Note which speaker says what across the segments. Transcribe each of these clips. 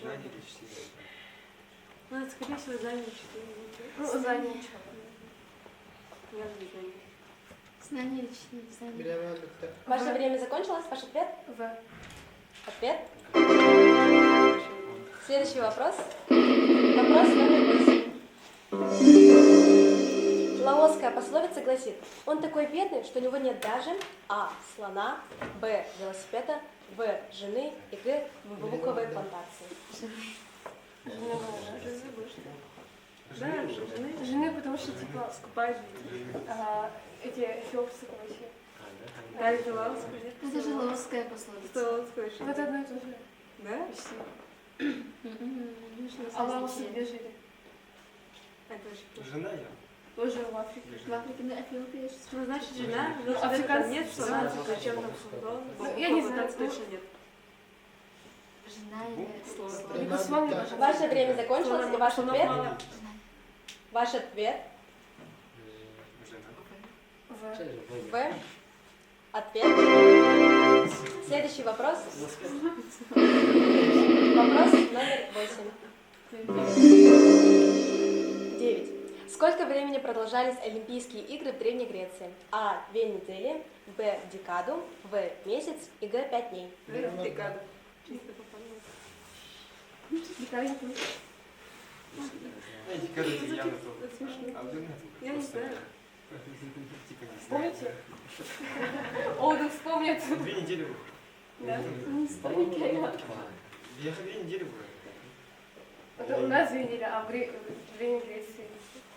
Speaker 1: Знание или чтение?
Speaker 2: Ну, это, скорее всего, знание чтения.
Speaker 3: Ну, знание.
Speaker 2: Я знаю знание.
Speaker 3: Знание или чтение? Знание.
Speaker 4: Bilemedik.
Speaker 5: Ваше время закончилось? Ваш ответ?
Speaker 3: В.
Speaker 5: Ответ. Следующий вопрос. Вопрос номер 8. Лаосская пословица гласит: он такой бедный, что у него нет даже а. слона, б. велосипеда, в. жены и г. бамбуковой плантации.
Speaker 2: Да, жены.
Speaker 3: Жены, потому что, типа,
Speaker 2: Скупают.
Speaker 3: эти эфиопцы, короче.
Speaker 2: Да, это лаосская.
Speaker 3: Это же лаосская пословица.
Speaker 2: Что лаосская?
Speaker 3: Ну, это одно и то же.
Speaker 2: Да?
Speaker 3: Почти. А лаосы где жили?
Speaker 2: Это очень плохо.
Speaker 1: Жена я?
Speaker 3: Тоже в Африке. В Африке, на Эфиопии.
Speaker 2: Ну, значит, жена,
Speaker 3: Ну,
Speaker 2: велосипеда
Speaker 3: африканцы-
Speaker 2: там нет, что она типа чем-то футбол.
Speaker 3: Ну, я не знаю, ну,
Speaker 2: точно нет.
Speaker 3: Жена или
Speaker 2: Слон.
Speaker 3: Либо слон, либо жена.
Speaker 5: Ваше время закончилось, и ваш
Speaker 2: Слонов
Speaker 5: ответ?
Speaker 2: мало.
Speaker 5: Ваш ответ?
Speaker 1: Жена.
Speaker 5: В. Ответ. Следующий вопрос. Вопрос номер 9. Сколько времени продолжались Олимпийские игры в Древней Греции? А. 2 недели, Б. Декаду, В. Месяц и Г. 5 дней.
Speaker 2: Декада. Чисто по памяти.
Speaker 3: Дикаренький.
Speaker 1: Эти кажется, явно то.
Speaker 2: Это смешно.
Speaker 1: А вы
Speaker 2: Я не знаю.
Speaker 1: Типа не знаю.
Speaker 3: Помните? О, да вспомнят.
Speaker 1: 2 недели было.
Speaker 3: Да.
Speaker 4: По-моему,
Speaker 1: Я 2 недели было.
Speaker 3: Это у нас 2 недели, а в Древней Греции.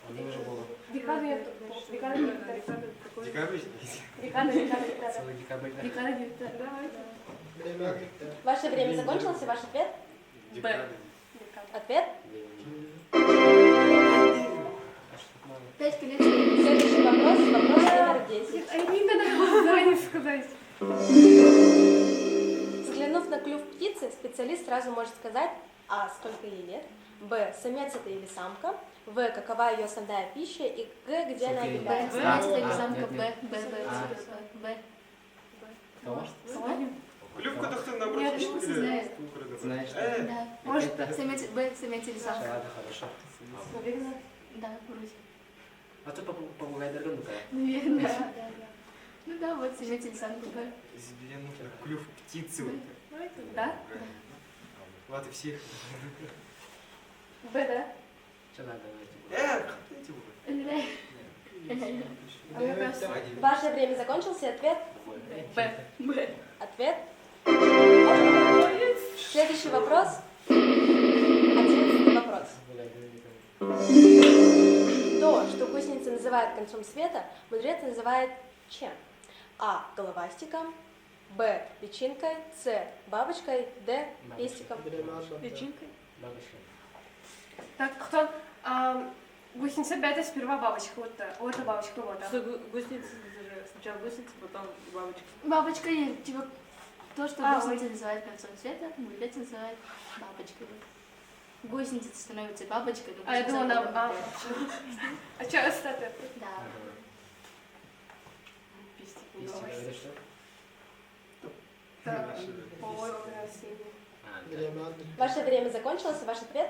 Speaker 4: оно уже было.
Speaker 3: Декада нет. Декада нет.
Speaker 2: Декада такой.
Speaker 1: Декабрь есть.
Speaker 3: Декада.
Speaker 4: Целый декабрь.
Speaker 3: Декада нет.
Speaker 2: Давайте.
Speaker 4: Bilemedik.
Speaker 5: Ваше время закончилось, и ваш ответ?
Speaker 1: Декабрь.
Speaker 5: Ответ?
Speaker 3: 5 колец.
Speaker 5: Следующий вопрос. Вопрос номер 10.
Speaker 3: А не надо заранее сказать.
Speaker 5: Взглянув на клюв птицы, специалист сразу может сказать: а. Сколько ей лет, б. Самец это или самка, в. Какова ее основная пища и г. Где она
Speaker 3: Б.
Speaker 5: обитает.
Speaker 3: Самец это или
Speaker 4: А,
Speaker 3: самка.
Speaker 4: нет,
Speaker 3: Б.
Speaker 4: нет.
Speaker 3: Б.
Speaker 4: А.
Speaker 3: Б.
Speaker 4: Кого?
Speaker 3: Слоним?
Speaker 1: Клювка-то кто на
Speaker 3: Я
Speaker 1: обратно
Speaker 3: просто знаю.
Speaker 4: Знаешь, что?
Speaker 3: Да. Может,
Speaker 4: Это-
Speaker 3: самец Б, самец или самка.
Speaker 4: Ладно, хорошо.
Speaker 3: Наверное. Да, вроде.
Speaker 4: А то попугай дорогой такая.
Speaker 3: Наверное. Да. Ну да, вот самец или самка Б.
Speaker 1: Клюв птицы.
Speaker 3: Да?
Speaker 1: Вот и всех.
Speaker 3: Б, да?
Speaker 4: Что надо?
Speaker 1: Эти будут.
Speaker 3: А мне кажется,
Speaker 5: Ваше время закончился, ответ?
Speaker 3: Б. Б.
Speaker 5: Ответ? Следующий вопрос. 11 вопрос. То, что гусеница называют концом света, мудрец называет чем? А. Головастиком, Б. Личинкой, С. Бабочкой, Д. Пестиком.
Speaker 2: Личинкой.
Speaker 4: Бабушка.
Speaker 3: Так, кто? Гусеница Б это сперва бабочка. Вот это бабочка, вот.
Speaker 2: Что гусеница, это же сначала гусеница, потом бабочка.
Speaker 3: Бабочка, типа, то, что
Speaker 2: А,
Speaker 3: гусеница называет концом света, мудрец называет бабочкой. Гусеница становится бабочкой, но
Speaker 2: Я думала,
Speaker 3: потом
Speaker 2: а
Speaker 3: мудрец.
Speaker 2: а что остаток?
Speaker 3: Да.
Speaker 2: Пистик.
Speaker 4: Если говоришь, что?
Speaker 2: Так, по-моему, красивее.
Speaker 4: Bilemedik.
Speaker 5: Ваше время закончилось, и ваш ответ?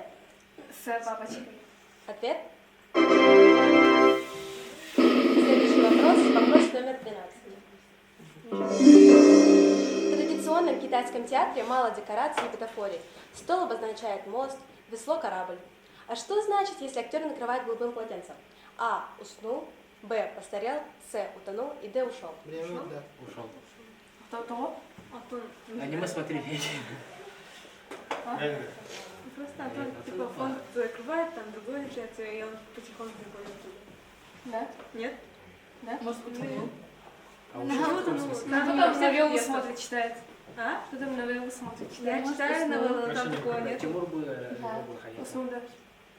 Speaker 3: С бабочкой.
Speaker 5: Ответ? Следующий вопрос. Вопрос номер 13. В традиционном китайском театре мало декораций и бутафорий. Стол обозначает мост, весло – корабль. А что значит, если актер накрывает голубым полотенцем? А. Уснул, Б. Постарел, С. Утонул и Д. Ушел.
Speaker 4: Bilemedik. Ушел.
Speaker 3: Кто?
Speaker 4: Аниме смотрели.
Speaker 1: Реально.
Speaker 2: Просто Антон, типа, фонд закрывает, там другой начинается, и он потихоньку приходит туда.
Speaker 3: Да?
Speaker 2: Нет?
Speaker 3: Да? Может быть, утонул.
Speaker 4: А
Speaker 2: Ну,
Speaker 4: ушел в каком
Speaker 2: утонул.
Speaker 4: смысле?
Speaker 2: Да,
Speaker 3: Кто
Speaker 2: потом
Speaker 3: там новеллу
Speaker 2: всех
Speaker 3: смотрит, читает?
Speaker 2: А?
Speaker 3: Кто там новеллу смотрит,
Speaker 2: Я
Speaker 3: читает?
Speaker 2: читаю новеллу, но там
Speaker 4: Вообще
Speaker 2: такого
Speaker 4: никакого.
Speaker 2: нет.
Speaker 4: Тимур был
Speaker 3: Да. Уснул, да.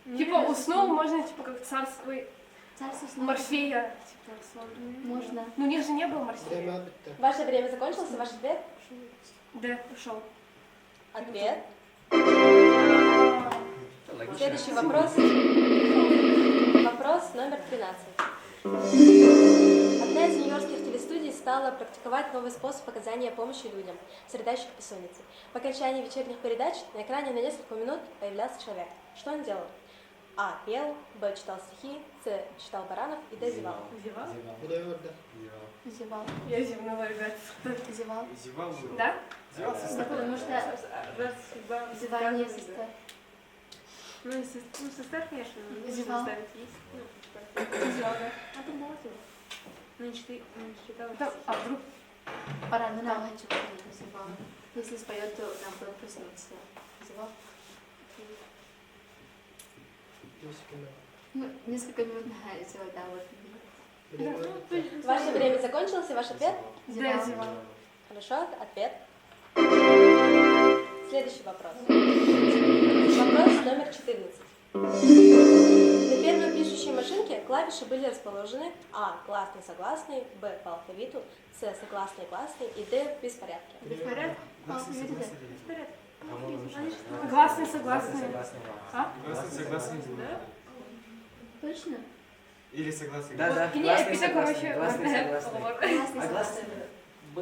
Speaker 2: Не
Speaker 3: Типа
Speaker 2: видно,
Speaker 3: уснул, можно, типа, как царство,
Speaker 6: Царство снов.
Speaker 3: Морфея. Типа, сон.
Speaker 6: Можно.
Speaker 3: Ну, у них же не было Морфея.
Speaker 4: Bilemedik.
Speaker 5: Ваше время закончилось, и ваш ответ?
Speaker 3: Да, ушел.
Speaker 5: Ответ.
Speaker 4: Логично.
Speaker 5: Следующий вопрос. Вопрос номер 13. Одна из нью-йоркских телестудий стала практиковать новый способ оказания помощи людям, страдающих бессонницей. По окончании вечерних передач на экране на несколько минут появлялся человек. Что он делал? А. Пел, Б. Читал стихи, С. Читал Баранов и Д. Зевал.
Speaker 2: Зевал?
Speaker 4: Буду да.
Speaker 3: Зевал.
Speaker 2: Я зевнула, ребят.
Speaker 3: Зевал.
Speaker 1: Зевал был.
Speaker 2: Да?
Speaker 1: Зевал
Speaker 3: Да,
Speaker 1: сестра.
Speaker 3: потому что
Speaker 2: Раз, два,
Speaker 3: зевание
Speaker 2: сказано,
Speaker 3: сестра.
Speaker 2: да. Ну, сестер, конечно, можно
Speaker 3: Зевал.
Speaker 2: оставить есть. Ну,
Speaker 3: Зевал, да. А ты молодец.
Speaker 2: не читала.
Speaker 7: А вдруг?
Speaker 3: Пора, ну нам хочу зевал. Если споет, то нам будет проснуться. Зевал. Ну, несколько минут зевал, да, вот.
Speaker 5: Ваше время закончилось, и ваш ответ?
Speaker 3: Зевал.
Speaker 7: Да, зевал.
Speaker 5: Хорошо, ответ. Следующий вопрос. Вопрос номер 14. На первой пишущей машинке клавиши были расположены А. Гласный, согласный, Б. По алфавиту, С. Согласный, гласный и Д. В беспорядке.
Speaker 2: Беспорядок?
Speaker 1: Гласный,
Speaker 3: видите?
Speaker 1: согласный.
Speaker 2: Беспорядок.
Speaker 7: Гласный, согласный. А?
Speaker 1: Гласный, согласный.
Speaker 2: Да?
Speaker 3: Точно?
Speaker 1: Или согласный.
Speaker 4: Да, да.
Speaker 7: Нет,
Speaker 4: Гласный,
Speaker 7: это,
Speaker 4: согласный.
Speaker 7: короче,
Speaker 4: Гласный, согласный.
Speaker 3: Классный,
Speaker 4: А гласный
Speaker 3: согласный.
Speaker 4: Б,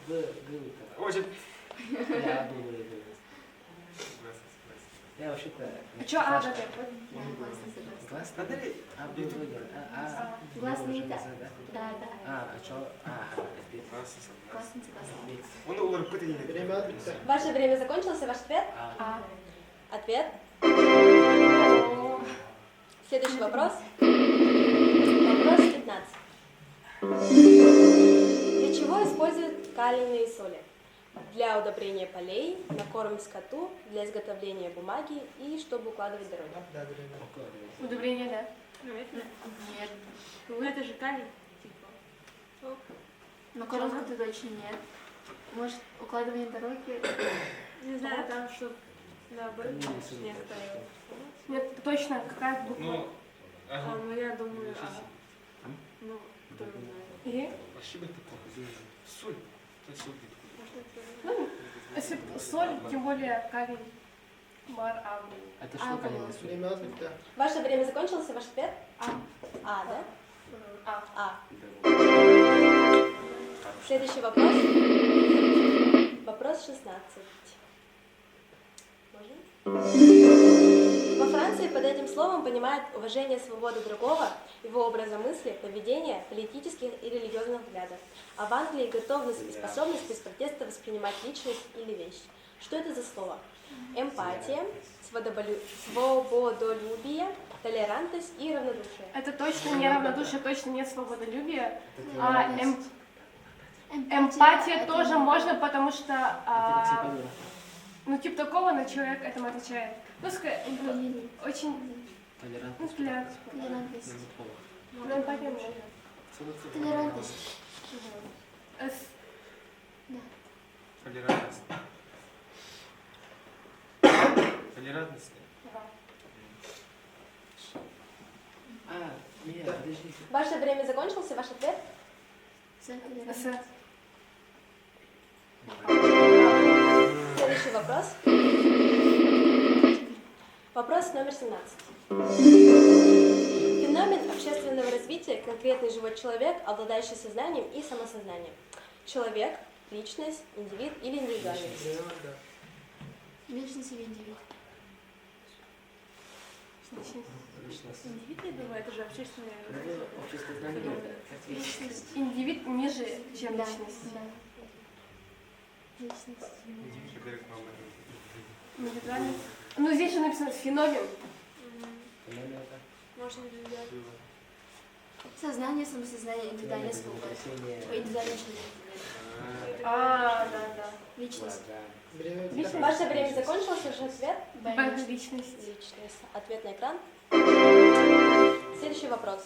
Speaker 4: Б, Г.
Speaker 1: Очень.
Speaker 4: Я думаю,
Speaker 1: Согласный, согласный.
Speaker 4: я вообще-то...
Speaker 7: А что, а, да, да.
Speaker 3: Да, классный, согласный.
Speaker 4: Гласный?
Speaker 1: Подари.
Speaker 4: А, Б, Б, Г. А.
Speaker 3: Гласный,
Speaker 4: Б,
Speaker 3: да.
Speaker 4: Ж, да?
Speaker 3: Да, да.
Speaker 4: А что?
Speaker 1: Гласный, согласный.
Speaker 3: Классный, согласный.
Speaker 1: Он улар пытали.
Speaker 5: Ваше время закончилось, и ваш ответ?
Speaker 7: А.
Speaker 5: Ответ. Следующий вопрос. Вопрос 15. Для чего используют калийные соли? Для удобрения полей, на корм скоту, для изготовления бумаги и чтобы укладывать дороги.
Speaker 7: Удобрение, да.
Speaker 2: Ну, это,
Speaker 3: Нет.
Speaker 2: ну, это же калий. Типа. Ну,
Speaker 3: Но коробку-то точно нет. Может, укладывание дороги?
Speaker 2: не знаю, там что наоборот снег таял.
Speaker 7: Нет, точно, какая буква?
Speaker 1: Ну,
Speaker 2: А,
Speaker 1: ага.
Speaker 2: ну я думаю, ну, кто знает.
Speaker 7: И?
Speaker 1: Ошибок ты плохо. Соль. Это соль.
Speaker 7: Ну, если соль, тем более калий, бар, а.
Speaker 4: Это что, калийный соль?
Speaker 5: Ваше время закончилось, и ваш ответ?
Speaker 7: А.
Speaker 5: А, да?
Speaker 7: А.
Speaker 5: А. Следующий вопрос. Вопрос 16. Можно? Во Франции под этим словом понимают уважение свободы другого, его образа мысли, поведения, политических и религиозных взглядов. А в Англии готовность и способность без протеста воспринимать личность или вещь. Что это за слово? Эмпатия, свободолюбие, толерантность и равнодушие.
Speaker 7: Это точно не равнодушие, точно нет свободолюбия. А эмпатия
Speaker 3: это
Speaker 7: тоже
Speaker 3: не-
Speaker 7: можно, потому что,
Speaker 4: Это типа мира.
Speaker 7: ну, типа такого на человек этому отвечает. Ну,
Speaker 3: Эмпатия.
Speaker 7: очень, ну,
Speaker 4: Толерантность.
Speaker 7: толерантность.
Speaker 3: Толерантность.
Speaker 7: Ну, эмпатия можно.
Speaker 3: Толерантность.
Speaker 7: С-
Speaker 1: Толерантность. Толерантность.
Speaker 4: А, нет, подожди.
Speaker 5: Ваше время закончилось, и ваш ответ?
Speaker 3: Толерантность.
Speaker 5: Следующий вопрос. Вопрос номер 17. Феномен общественного развития – конкретный живой человек, обладающий сознанием и самосознанием. Человек, личность, индивид или индивидуальность.
Speaker 3: Личность или индивид?
Speaker 4: Личность.
Speaker 2: Индивид, я думаю, это же общественное.
Speaker 4: Ну, общество знания, как
Speaker 3: Личность.
Speaker 7: Индивид ниже, чем
Speaker 3: Да,
Speaker 7: личность.
Speaker 3: да. Личность.
Speaker 1: Подарок мамы.
Speaker 7: Индивидуальность. Ну, здесь же написано феномен.
Speaker 2: Можно взять.
Speaker 3: Сознание, самосознание, индивидуальная свобода. Ой, индивидуальный человек.
Speaker 7: А, да, да.
Speaker 3: Личность.
Speaker 7: Личность.
Speaker 5: Ваше время закончилось, ваш ответ?
Speaker 7: Б, личность.
Speaker 5: Личность. Ответ на экран. Следующий вопрос.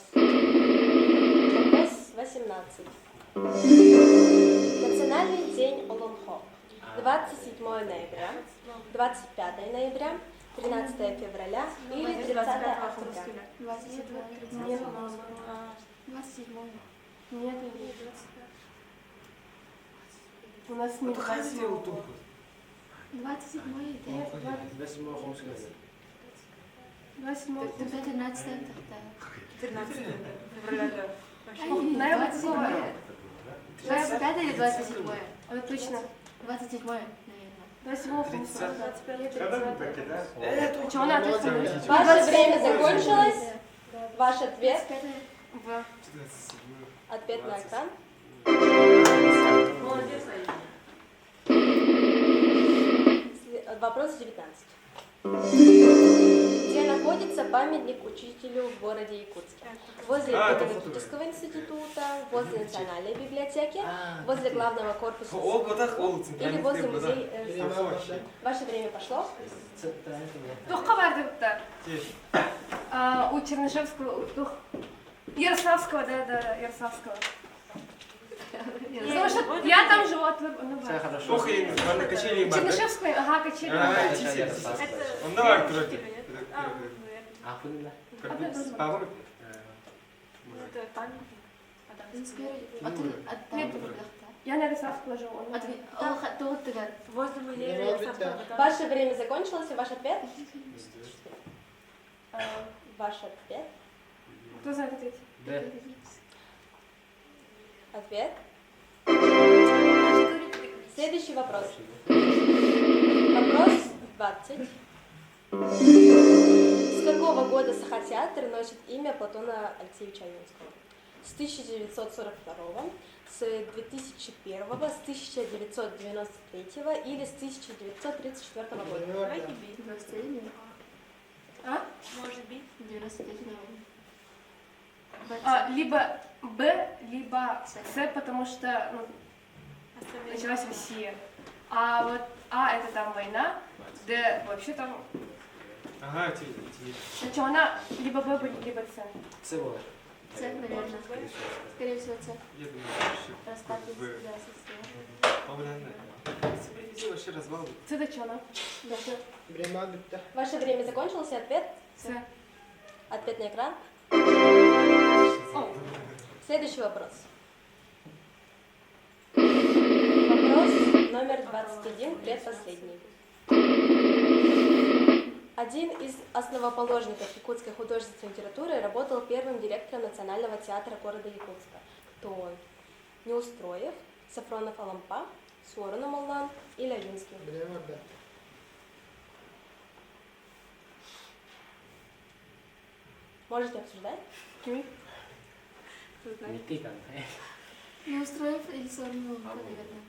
Speaker 5: Вопрос 18. Национальный день Олонхо. 27 ноября, 25 ноября, 13 февраля или 30 октября.
Speaker 3: 27.
Speaker 7: Нет,
Speaker 3: 27.
Speaker 7: нет, нет. У нас не
Speaker 1: Это ходите
Speaker 7: 27.
Speaker 1: у тупо.
Speaker 3: 27.
Speaker 7: Нет, 27.
Speaker 3: Тогда 13 тогда.
Speaker 2: 13 февраля, да.
Speaker 7: Наверное, какое?
Speaker 3: 25 или 27?
Speaker 7: Вот точно.
Speaker 3: 27, наверное.
Speaker 7: 27
Speaker 1: 30.
Speaker 2: 25,
Speaker 1: Когда вы
Speaker 2: 30.
Speaker 1: покидаете?
Speaker 7: А что она ответила?
Speaker 5: Ваше время закончилось. Ваш ответ.
Speaker 3: 25.
Speaker 7: В.
Speaker 1: 27.
Speaker 5: Ответ на экран.
Speaker 2: Молодец, Аня.
Speaker 5: Вопрос 19. Где находится памятник учителю в городе Якутске? Возле
Speaker 1: это
Speaker 5: педагогического института, возле национальной библиотеки,
Speaker 4: А,
Speaker 5: возле главного корпуса
Speaker 1: О, вот так, о,
Speaker 5: или
Speaker 1: центральный
Speaker 5: возле
Speaker 1: трибунал.
Speaker 5: музея.
Speaker 1: Вообще.
Speaker 5: Ваше время пошло.
Speaker 4: центральный кабинет.
Speaker 7: Тухка бардыкта.
Speaker 1: Тише.
Speaker 7: У Чернышевского, Ярославского, да, Ярославского. Потому что я там живу от
Speaker 4: Все хорошо.
Speaker 1: Ох, и на качели ебать, да?
Speaker 7: Чернышевского, ага, качели.
Speaker 1: А,
Speaker 4: Хорошо,
Speaker 1: тише,
Speaker 4: Ярослав.
Speaker 1: тише.
Speaker 2: Это
Speaker 1: Ну, давай,
Speaker 2: первый
Speaker 1: короче.
Speaker 2: учитель, нет? А, наверное.
Speaker 4: А, куда?
Speaker 1: Павел?
Speaker 2: Это памятник.
Speaker 7: Я на Ярославского живу.
Speaker 2: Возле музея Ярославского.
Speaker 5: Ваше время закончилось, и ваш ответ? Ваш ответ?
Speaker 7: Кто знает ответ?
Speaker 4: Да.
Speaker 5: Ответ. Следующий вопрос. Вопрос 20. С какого года Сахатеатр носит имя Платона Алексеевича Юнского? С 1942, с 2001, с 1993 или с 1934 года?
Speaker 2: Давайте бить.
Speaker 3: 21,
Speaker 7: А?
Speaker 2: Может быть.
Speaker 3: 91.
Speaker 7: Либо Б, либо С, потому что
Speaker 2: Остальные.
Speaker 7: началась Россия. А вот А это там война, Д вообще там.
Speaker 1: Ага, тише.
Speaker 7: Значит, она либо Б, либо С.
Speaker 4: Всего.
Speaker 3: С, наверное. Скорее всего, С.
Speaker 1: Я думаю, что
Speaker 3: Распад из
Speaker 1: В.
Speaker 3: да,
Speaker 1: По-моему, везде вообще развал.
Speaker 7: С это что она?
Speaker 5: Ваше время закончилось, и ответ?
Speaker 7: С.
Speaker 5: Ответ на экран. Следующий вопрос. Вопрос номер 21, предпоследний. Один из основоположников якутской художественной литературы работал первым директором Национального театра города Якутска. Кто он? Неустроев, Сафронов Алампа, Суорона Моллан или Авинский? Можете обсуждать?
Speaker 7: Кими?
Speaker 4: Не ты там.
Speaker 3: Не устроив или сорвал, наверное.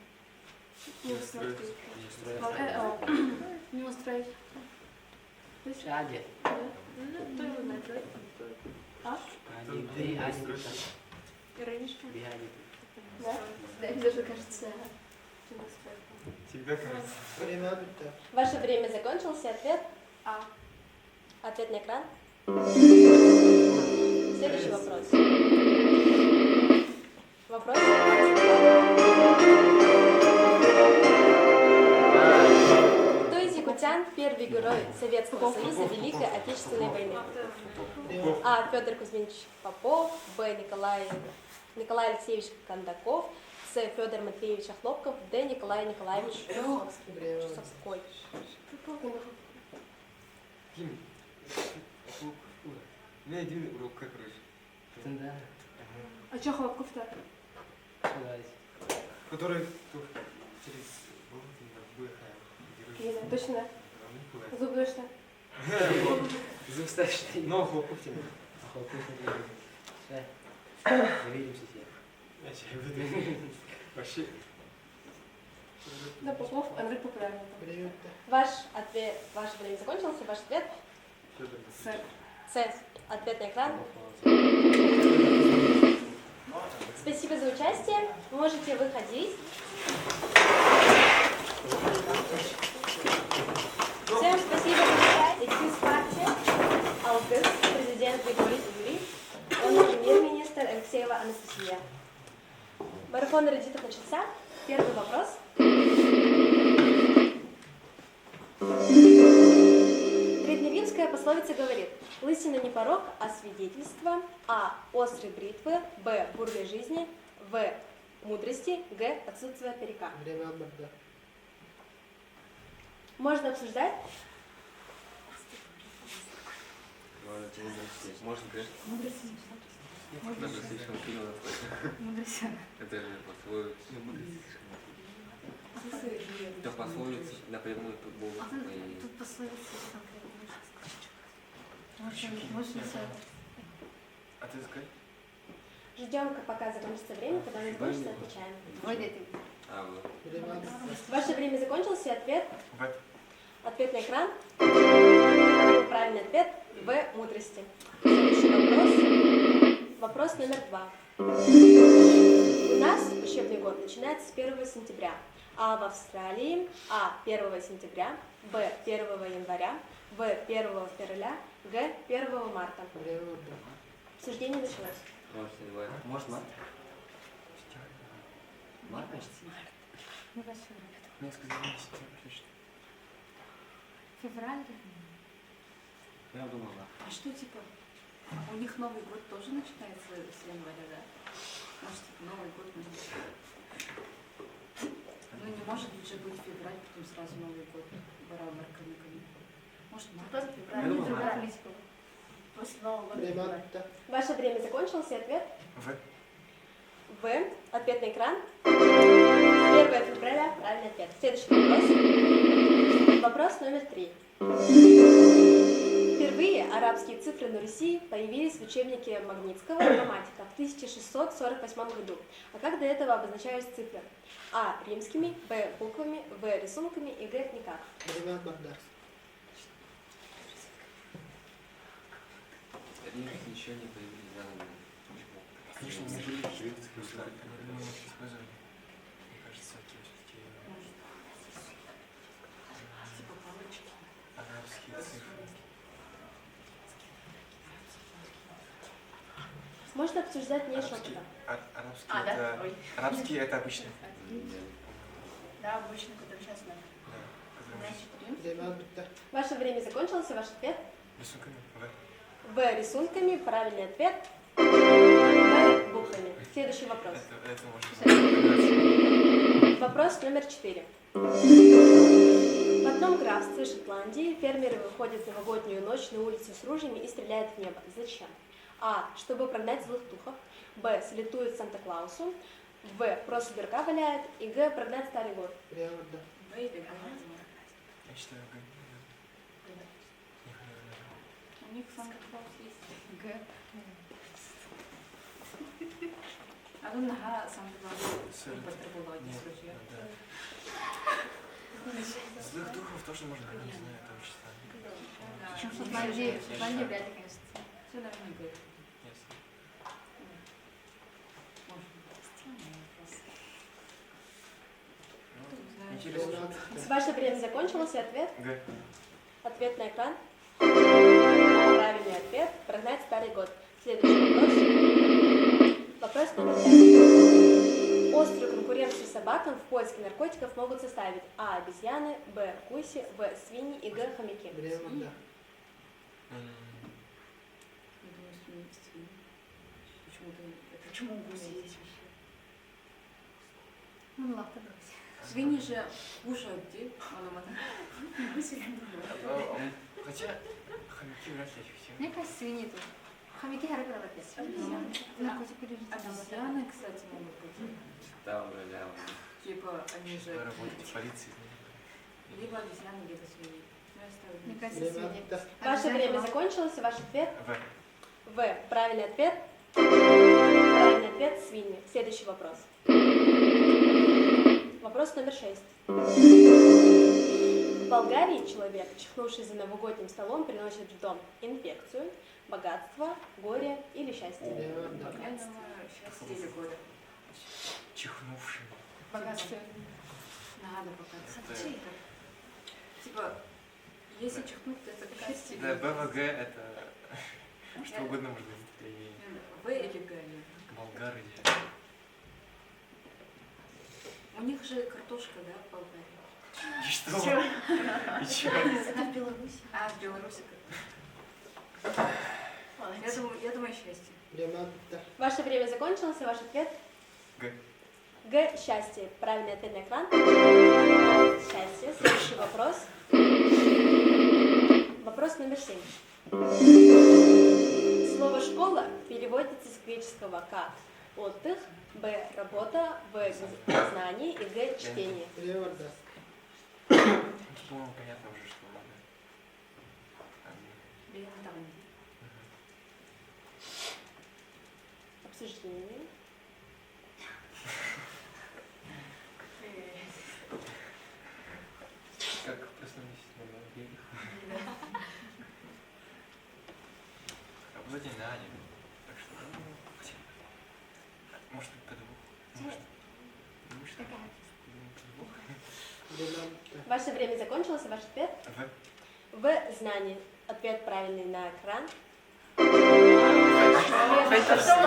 Speaker 7: Не устроит.
Speaker 4: Не строят.
Speaker 3: Не устроив.
Speaker 4: Шаги.
Speaker 2: Ну, кто его знает, давайте там кто.
Speaker 4: Один, три, один, там.
Speaker 2: Ироничка.
Speaker 4: Бегали.
Speaker 7: Да?
Speaker 3: Да, мне даже кажется,
Speaker 1: Всегда кажется.
Speaker 5: Ваше время закончилось, и ответ?
Speaker 7: А.
Speaker 5: Ответ на экран. Следующий вопрос. Вопрос 22. Кто из якутян первый герой Советского Союза Великой Отечественной войны? А. Федор Кузьмич Попов, Б. Николай Алексеевич Кондаков, С. Федор Матвеевич Хлопков, Д. Николай Николаевич Чусовской.
Speaker 1: Ким. У меня один урок, как короче.
Speaker 4: Да.
Speaker 7: А что Хлопков-то?
Speaker 1: Который через Болотин выехал.
Speaker 7: Не, точно. Зубы что?
Speaker 4: Зубстачный.
Speaker 1: Но хлопок тебе.
Speaker 4: Увидимся все.
Speaker 1: Я тебя выйду. Вообще.
Speaker 7: Да, Попов, Андрей Популярный.
Speaker 5: Ваш ответ, ваше время закончилось, и ваш ответ?
Speaker 7: С.
Speaker 5: С. Ответ на экран. Спасибо за участие. Вы можете выходить. Всем спасибо за участие. Экспертия, Алгыс, президент Григорий Юрий, он премьер-министр Алексеева Анастасия. Марафон эрудитов начался. Первый вопрос. Древнеримская пословица говорит: лысина не порок, а свидетельство. А. Острой бритвы. Б. Бурной жизни. В. Мудрости. Г. Отсутствие парика. Можно обсуждать?
Speaker 1: Можно, можно, конечно. Надо слишком сильно наслышать.
Speaker 3: Мудросяна.
Speaker 1: Это же пословица. Это пословица напрямую тут
Speaker 3: А
Speaker 1: будут мои.
Speaker 3: тут пословица конкретно. Можно все.
Speaker 1: А ты скажи?
Speaker 5: Ждем, пока закончится время, когда оно закончится, отвечаем.
Speaker 3: Вводит.
Speaker 1: А, вот.
Speaker 5: Ваше время закончилось, и ответ
Speaker 1: В.
Speaker 5: Ответ на экран. Правильный ответ В. Мудрости. Следующий вопрос. Вопрос номер 2. У нас учебный год начинается с 1 сентября, а в Австралии А. 1 сентября, Б. 1 января, В. 1 февраля, Г. 1 марта. Обсуждение началось.
Speaker 1: Может, январь.
Speaker 4: Может, март? Март, значит?
Speaker 1: Мне сказали, что
Speaker 3: Февраль.
Speaker 4: Я думал, да.
Speaker 8: А что, типа, у них Новый год тоже начинается с января, да? Может, типа, Новый год ну не может же быть февраль, потом сразу Новый год. Барабарка на коне. Может, март.
Speaker 3: Тоже февраль.
Speaker 4: Я думал,
Speaker 3: Другая
Speaker 4: март.
Speaker 3: политика.
Speaker 8: После Нового года февраль.
Speaker 5: Ваше время закончилось, и ответ
Speaker 1: В.
Speaker 5: В. Ответ на экран. 1 февраля. Правильный ответ. Следующий вопрос. Вопрос номер 3. Впервые арабские цифры на Руси появились в учебнике Магнитского «Грамматика» в 1648 году. А как до этого обозначались цифры? А. Римскими, Б. Буквами, В. Рисунками и Г. Никак.
Speaker 1: Рим еще не появились заново.
Speaker 4: Конечно,
Speaker 1: Почему?
Speaker 4: мы жили в
Speaker 1: Шрифт, мы их использовали. Мне кажется, все-таки
Speaker 8: Типа палочки.
Speaker 1: арабские цифры.
Speaker 5: Можно обсуждать не
Speaker 1: Арабские,
Speaker 5: шепотом.
Speaker 1: арабские,
Speaker 8: А, да?
Speaker 1: это,
Speaker 8: Ой.
Speaker 1: арабские это обычно.
Speaker 8: Да, обычно, который сейчас надо.
Speaker 1: Да, которые
Speaker 8: Значит,
Speaker 5: Ваше время закончилось, и ваш ответ
Speaker 1: рисунками. В.
Speaker 5: В. Рисунками. Правильный ответ. В. Буквами. Следующий вопрос.
Speaker 1: Это можно.
Speaker 5: Вопрос номер 4. В одном графстве Шотландии фермеры выходят в новогоднюю ночь на улицу с ружьями и стреляют в небо. Зачем? А. Чтобы прогнать злых духов. Б. Салютуют Санта-Клаусу. В. Просто дурака валяют. И Г. Прогнать старый год.
Speaker 8: Б или Г?
Speaker 1: Я считаю,
Speaker 8: У них Санта-Клаус есть. Г. А ну нога Санта-Клаус потребовала
Speaker 1: Нет,
Speaker 8: ружья.
Speaker 1: да. Злых духов тоже можно, не знаю, это очень странно.
Speaker 3: Причем в Шотландии вряд ли, конечно.
Speaker 8: Все, наверное, Г.
Speaker 1: Ясно.
Speaker 8: Может быть. Странный вопрос.
Speaker 1: Ну, интересно.
Speaker 5: Ваше время закончилось, и ответ?
Speaker 1: Г.
Speaker 5: Ответ на экран. Правильный ответ. Прогнать старый год. Следующий вопрос. Вопрос номер 5. Острую конкуренцию собакам в поиске наркотиков могут составить А. Обезьяны, Б. Гуси, В. Свиньи и Г. Хомяки.
Speaker 8: Я думаю, свиньи. Почему-то это... Почему гуси есть вообще?
Speaker 3: Ну, ладно, брось.
Speaker 8: Свиньи же кушают, где? Гуси я не знаю.
Speaker 1: Хотя хомяки вряд ли эффективны.
Speaker 3: Мне кажется, свиньи тут. Хомяки хорошо работают. Наркотики лежат.
Speaker 8: Обезьяны, кстати, могут быть.
Speaker 1: Да, да.
Speaker 8: Типа, они же...
Speaker 1: Работать в полиции.
Speaker 8: Либо обезьяны, либо свиньи. Ну, я ставлю.
Speaker 3: Мне кажется, свиньи.
Speaker 5: Ваше время закончилось, и ваш ответ?
Speaker 1: В.
Speaker 5: В. Правильный ответ. Правильный ответ – свиньи. Следующий вопрос. Вопрос номер 6. В Болгарии человек, чихнувший за новогодним столом, приносит в дом инфекцию, богатство, горе или счастье.
Speaker 8: Я думаю, счастье или горе.
Speaker 1: Чихнувший.
Speaker 3: Богатство.
Speaker 8: Надо показать.
Speaker 1: Это-
Speaker 8: Типа, если чихнуть, то это счастье.
Speaker 1: Да, БВГ это что угодно может быть. И
Speaker 8: В или Г?
Speaker 1: болгары.
Speaker 8: У них же картошка, да, в Болгарии?
Speaker 1: И что? И чё?
Speaker 3: А в Беларуси?
Speaker 8: А, в Беларуси я думаю, счастье.
Speaker 5: Ваше время закончилось, и ваш ответ?
Speaker 1: Г.
Speaker 5: Г. Счастье. Правильный ответ на экран. Счастье. Следующий вопрос. Вопрос номер 7. Слово «школа» переводится с греческого как отдых, Б. Работа, В. Знание и Г. Чтение.
Speaker 1: По-моему, понятно уже, что надо.
Speaker 5: Обсуждение.
Speaker 1: Как проснулись на берег. Вроде на аниме. Так что, ну, может быть, по двух. Может,
Speaker 5: Ваше время закончилось, и ваш ответ? В. Знание. Ответ правильный на экран.
Speaker 7: Что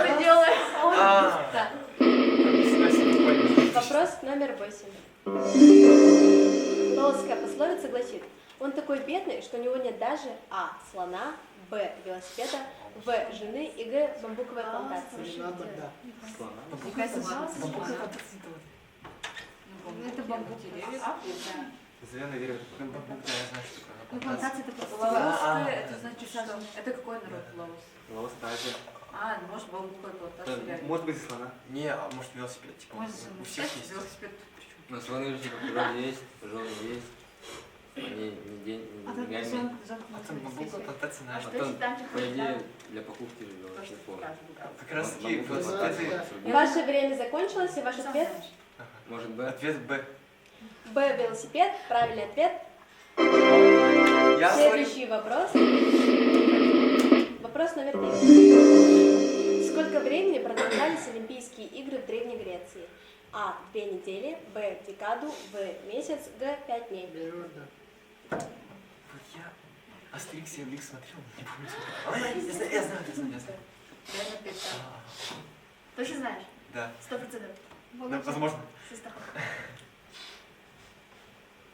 Speaker 7: ты делаешь?
Speaker 5: Да. Вопрос номер 8. Полоцкая пословица гласит: он такой бедный, что у него нет даже А. Слона, Б. Велосипеда, В. Жены и Г. Бамбуковой плантации.
Speaker 4: Слона.
Speaker 8: Мне кажется,
Speaker 3: Это бамбук.
Speaker 4: Зеленый дерево.
Speaker 1: Бамбук, да, я знаю, что такое.
Speaker 3: Ну, плантация это просто...
Speaker 8: Лаоская, это значит что? Это какой народ Лаос?
Speaker 4: Лаос также.
Speaker 8: А, может, бамбуковая плантация реально.
Speaker 4: Может быть, и слона.
Speaker 1: Не, а может велосипед, типа,
Speaker 8: Может,
Speaker 1: у всех есть.
Speaker 8: велосипед тут при чем?
Speaker 4: Но слоны же типа природе есть, желтые есть. Они
Speaker 3: А там
Speaker 4: реально.
Speaker 1: А там бамбуковая плантация,
Speaker 3: А
Speaker 1: наверное.
Speaker 3: что если там
Speaker 4: По идее, для покупки же было.
Speaker 1: Как раз таки велосипеды.
Speaker 5: Ваше время закончилось, и ваш ответ?
Speaker 1: Ага.
Speaker 4: Может быть.
Speaker 1: Ответ Б.
Speaker 5: Б. Велосипед. Правильный ответ.
Speaker 1: Я
Speaker 5: Следующий вопрос. Вопрос номер 9. Сколько времени продолжались Олимпийские игры в Древней Греции? А. 2 недели, Б. Декаду, В. Месяц, Г. 5 дней.
Speaker 1: Я Астерикс и Обликс смотрел, не помню. Я знаю.
Speaker 3: Реально пизда. Точно знаешь?
Speaker 1: Да.
Speaker 3: 100%.
Speaker 1: Да, возможно.
Speaker 3: Со страхом.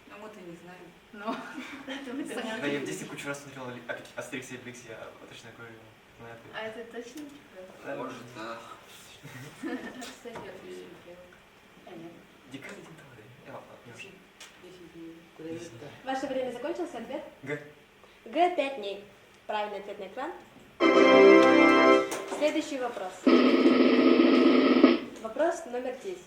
Speaker 8: Ну, мы-то не знаем.
Speaker 3: Ну, это вы
Speaker 1: Да,
Speaker 3: знаете.
Speaker 1: я в детстве кучу раз смотрел Астерикс и Обликс, я точно говорю. знаю ответ.
Speaker 3: А это точно типа?
Speaker 4: Может, да.
Speaker 3: Кстати, я тоже не
Speaker 1: Декада Дентавра. Я ладно, не уже.
Speaker 8: 10 дней.
Speaker 5: Ваше время закончилось, ответ?
Speaker 1: Г.
Speaker 5: Г. 5 дней. Правильный ответ на экран. Следующий вопрос. Вопрос номер 10.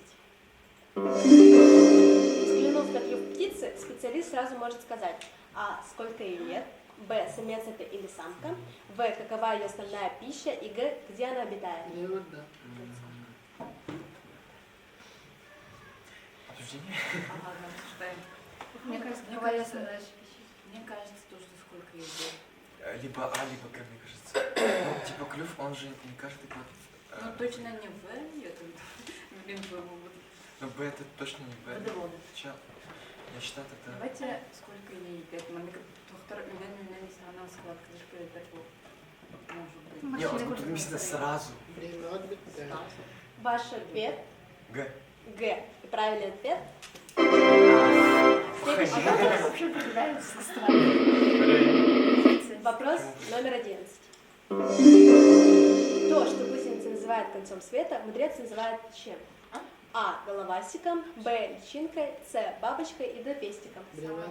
Speaker 5: Взглянув на клюв птицы, специалист сразу может сказать: А. Сколько ей лет? Б. Самец это или самка? В. Какова ее основная пища? И Г. Где она обитает?
Speaker 1: Обсуждение?
Speaker 8: Ага, да, обсуждаем.
Speaker 3: Мне кажется,
Speaker 8: Мне
Speaker 3: какая
Speaker 8: кажется,
Speaker 3: основная
Speaker 8: Мне кажется, то, что сколько ей лет.
Speaker 1: Либо А, либо Г, мне кажется. Ну, типа клюв, он же не каждый год.
Speaker 8: Ну, точно не В, я тут, блин, вот.
Speaker 1: Но Б это точно не Б.
Speaker 3: водоводы.
Speaker 1: Чё? Я считаю, это...
Speaker 8: Давайте, сколько ей лет? Маме доктор Лена она схватка, даже перед может быть.
Speaker 1: Не, он тут вместе сразу.
Speaker 5: Ваш ответ?
Speaker 1: Г.
Speaker 5: Г. И правильный ответ?
Speaker 3: А как это вообще определяется со стороны?
Speaker 5: Вопрос номер 11. То, что гусеница называют концом света, мудрец называет чем? А. Головастиком, Б. Личинкой, С. Бабочкой и Д. Пестиком.
Speaker 1: Не думаю.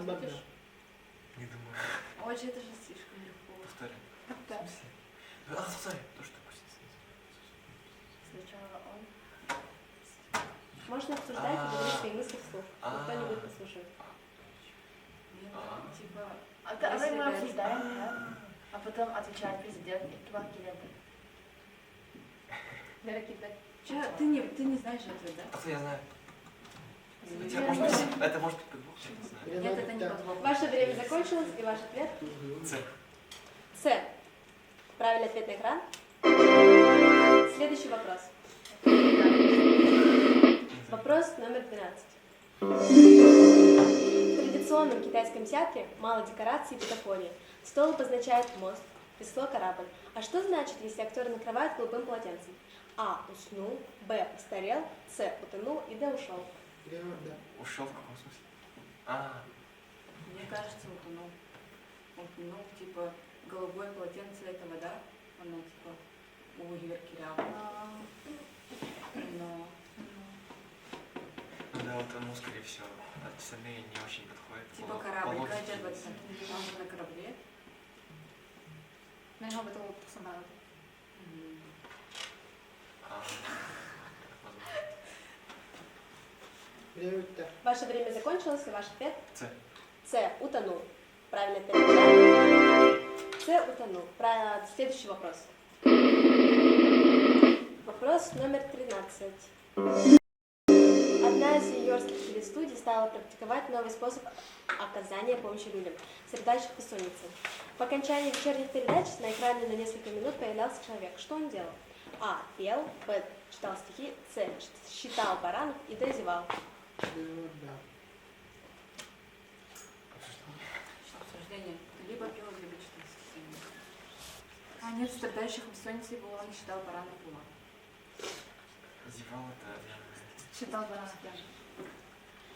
Speaker 8: Очень это же слишком легко.
Speaker 1: Повтори.
Speaker 3: Да.
Speaker 1: В смысле? А, сори, то, что гусеница.
Speaker 3: Сначала он.
Speaker 5: Можно обсуждать и говорить свои мысли вслух. Никто не будет послушать.
Speaker 8: Нет, типа,
Speaker 3: А мы
Speaker 8: Если бы-
Speaker 3: обсуждаем, да? А потом отвечает президент Иван Кириенко. Вера Кидбек.
Speaker 8: ты не знаешь ответ, да?
Speaker 1: А то я знаю. Хотя, может быть, это может быть подвох, я не знаю.
Speaker 8: Нет, это не подвох.
Speaker 5: Ваше время закончилось, и ваш ответ?
Speaker 1: С.
Speaker 5: С. Правильный ответ на экран. Следующий вопрос. Вопрос номер 12. В традиционном китайском театре мало декораций и бутафории. Стол обозначает мост, весло – корабль. А что значит, если актер накрывает голубым полотенцем? А. Уснул. Б. Постарел. С. Утонул. И Д. Ушел.
Speaker 1: Ушел в каком смысле? А,
Speaker 8: Мне кажется, утонул. Утонул, типа, голубое полотенце это вода. Оно, типа, у Юркиря. Но...
Speaker 1: ну да, вот ему, скорее всего, остальные не очень подходят.
Speaker 8: Типа
Speaker 1: по
Speaker 8: корабль,
Speaker 1: логике.
Speaker 8: катят вот так. Он же на корабле.
Speaker 3: На него бы это было пособаво.
Speaker 5: Ваше время закончилось, и ваш ответ?
Speaker 1: С.
Speaker 5: С. Утонул. Правильный ответ. Да? С. Утонул. Следующий вопрос. Вопрос номер 13. Одна из нью-йоркских телестудий стала практиковать новый способ оказания помощи людям, страдающих бессонницей. По окончании вечерних передач на экране на несколько минут появлялся человек. Что он делал? А. Пел. Б. Читал стихи. С. Считал баранов. И Д. Зевал.
Speaker 8: Обсуждение. Либо пел, либо читал стихи. А нет, страдающих бессонницей было, он читал баранов была.
Speaker 1: Зевал это...
Speaker 7: Читал баранов.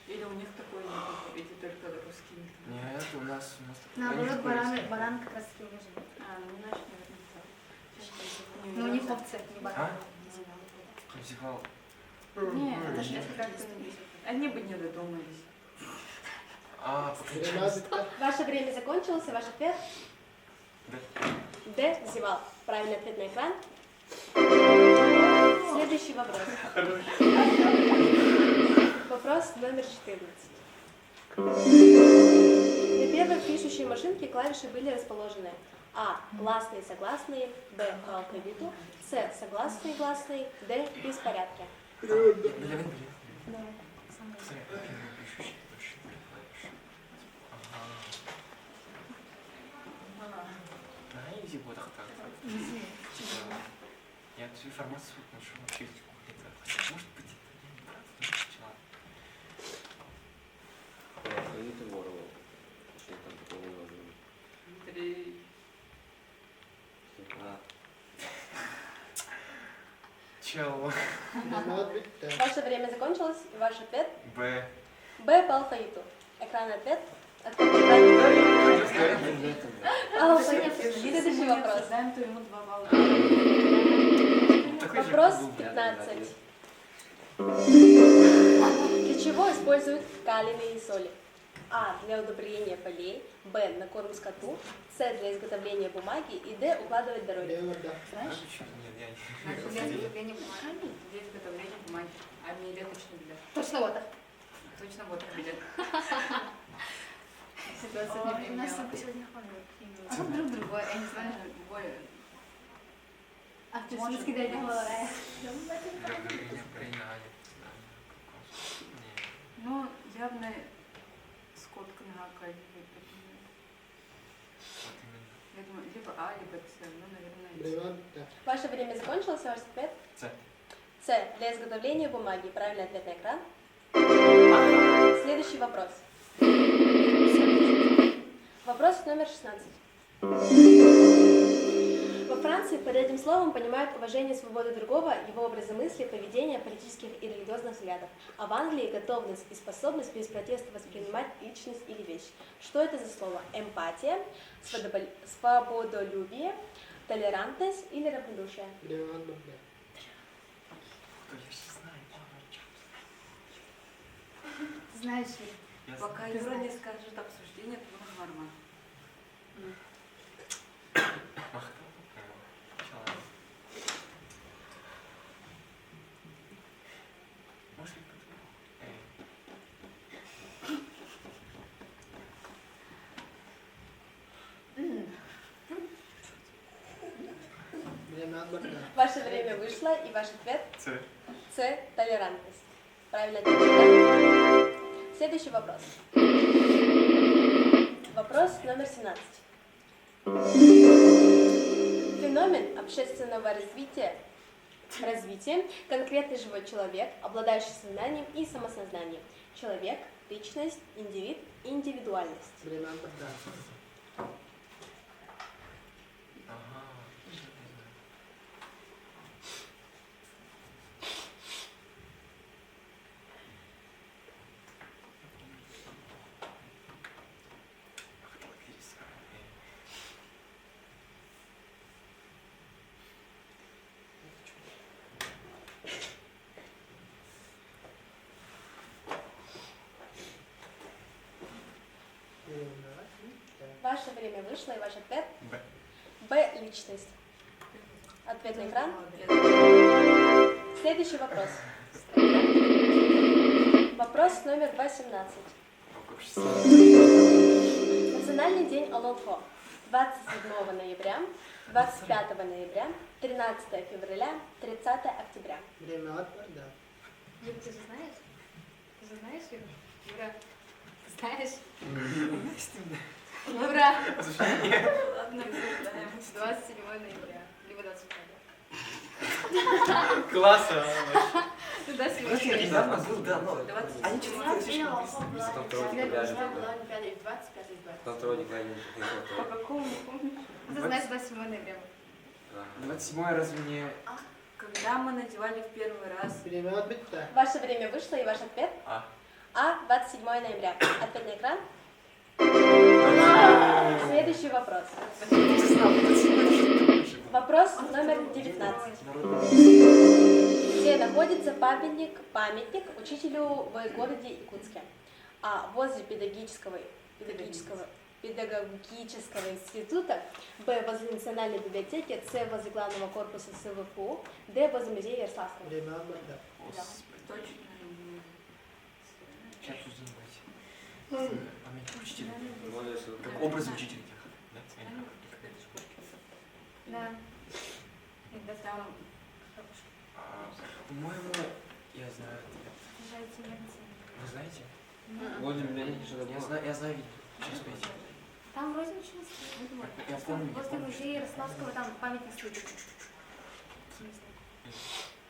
Speaker 8: Или у них такое нет, эти только русские.
Speaker 1: Нет, у нас...
Speaker 6: Наоборот, баран как раз таки уже.
Speaker 8: Ну, значит, наверное,
Speaker 6: Ну, у них овцы, не баран.
Speaker 1: Зевал.
Speaker 8: Нет, это же как-то... Они бы не додумались.
Speaker 5: Ваше время закончилось, и ваш ответ?
Speaker 1: Д.
Speaker 5: Д. Зевал. Правильный ответ на экран. Следующий вопрос. Вопрос номер 14. При первой пишущей машинке клавиши были расположены А. Гласные, согласные. Б. По алфавиту. С. Согласные, гласные. Д. В беспорядке.
Speaker 1: Я эту информацию нашел вообще где-то. Может быть, это не правда, но
Speaker 4: Не ты воровал. Что там такого было?
Speaker 8: 3.
Speaker 1: Чел.
Speaker 5: Ваше время закончилось, и ваш ответ?
Speaker 1: Б.
Speaker 5: Б. По алфавиту. Экранный ответ? Следующий вопрос.
Speaker 8: Знаем, то ему 2 балла.
Speaker 5: Вопрос 15. Для чего используют калийные соли? А. Для удобрения полей. Б. На корм скоту. С. Для изготовления бумаги. И Д. Укладывать дороги. Знаешь?
Speaker 1: Нет, я
Speaker 8: Значит, для изготовления бумаги. Для изготовления бумаги. А мне Д точно билет.
Speaker 5: Точно вот так.
Speaker 8: Точно вот билет.
Speaker 6: У нас сегодня а вот друг другой, я не знаю. А ты
Speaker 8: Может,
Speaker 6: смысле, когда я говорю?
Speaker 8: Ну, явно скотка на Акаде. Я думаю, либо А, либо С. Ну, наверное, С.
Speaker 5: Ваше время закончилось, и ваш ответ?
Speaker 1: С.
Speaker 5: С. Для изготовления бумаги. Правильный ответ на экран. Следующий вопрос. Вопрос номер 16. Во Франции под этим словом понимают уважение свободы другого, его образа мысли, поведения, политических и религиозных взглядов. А в Англии готовность и способность без протеста воспринимать личность или вещь. Что это за слово? Эмпатия, свободолюбие, толерантность или равнодушие?
Speaker 6: Знаешь ли?
Speaker 8: Пока Юра не скажет обсуждение, то нормально.
Speaker 5: Ваше время вышло, и ваш ответ?
Speaker 1: С.
Speaker 5: С. Толерантность. Правильно ответ. Да? Следующий вопрос. Вопрос номер 17. Феномен общественного развития конкретный живой человек, обладающий сознанием и самосознанием. Человек, личность, индивид, индивидуальность. Ваше время вышло, и ваш ответ?
Speaker 1: Б.
Speaker 5: Б. Личность. Ответ на экран.
Speaker 8: Молодец.
Speaker 5: Следующий вопрос. Вопрос номер 217. Национальный день Олонхо. 27 ноября, 25 ноября, 13 февраля, 30 октября.
Speaker 6: Время от да.
Speaker 3: Юра, ты же знаешь? Ты же знаешь, Юра? Юра, знаешь? Юра!
Speaker 8: Ладно, обсуждаем.
Speaker 3: 27 ноября, либо 25.
Speaker 1: Классно.
Speaker 3: Ну да,
Speaker 1: Вроде
Speaker 3: сегодня.
Speaker 1: недавно был, да, но
Speaker 8: 27.
Speaker 1: они что-то слишком быстро.
Speaker 4: Там второй
Speaker 7: Тебе должна
Speaker 4: Николай.
Speaker 7: была Олимпиада и в 25, и в 20.
Speaker 4: Там второй Николай.
Speaker 3: По какому не помню. Ты знаешь 27 ноября.
Speaker 1: 27 разве не...
Speaker 8: Когда мы надевали в первый раз?
Speaker 6: Время от да.
Speaker 5: Ваше время вышло, и ваш ответ?
Speaker 1: А.
Speaker 5: 27 ноября. Ответ на экран. Следующий вопрос. Вопрос номер 19. Где находится памятник учителю в городе Якутске? А. Возле педагогического института. Б. Возле национальной библиотеки. С. Возле главного корпуса СВФУ. Д. Возле музея Ярославского.
Speaker 6: Время от да.
Speaker 1: Точно. Сейчас узнавайте. Памятник учителя. Как образ учителя.
Speaker 3: Да.
Speaker 8: Когда там
Speaker 1: По-моему, я знаю ответ. Вы знаете?
Speaker 4: Вот для меня что-то было.
Speaker 1: Я знаю видео. Сейчас пойти.
Speaker 3: Там вроде ничего не сказано.
Speaker 1: Я помню, я
Speaker 3: Возле
Speaker 1: помню.
Speaker 3: музея Ярославского там памятник стоит.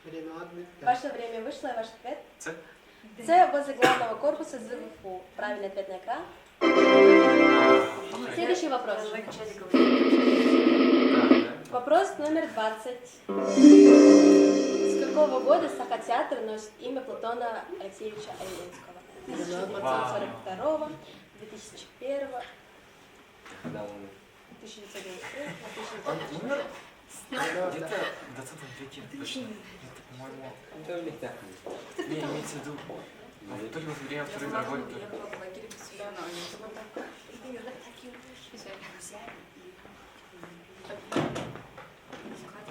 Speaker 6: Время от да.
Speaker 5: Ваше время вышло, и ваш ответ?
Speaker 1: С.
Speaker 5: С. Возле главного корпуса СВФУ. Правильный ответ на экран. Следующий вопрос.
Speaker 8: в начале говорили.
Speaker 5: Вопрос номер 20. С какого года Саха-театр носит имя Платона Алексеевича Ильинского? 1942, 2001,
Speaker 4: Когда он
Speaker 5: 1993,
Speaker 1: Он
Speaker 5: 1994.
Speaker 1: умер
Speaker 6: Время от
Speaker 1: где-то
Speaker 6: да.
Speaker 1: в 20 веке. Точно. Это, по-моему,
Speaker 4: это у них так.
Speaker 1: не имеется в виду. То ли во время Второй мировой, то ли...
Speaker 8: Я была в лагере поселена, они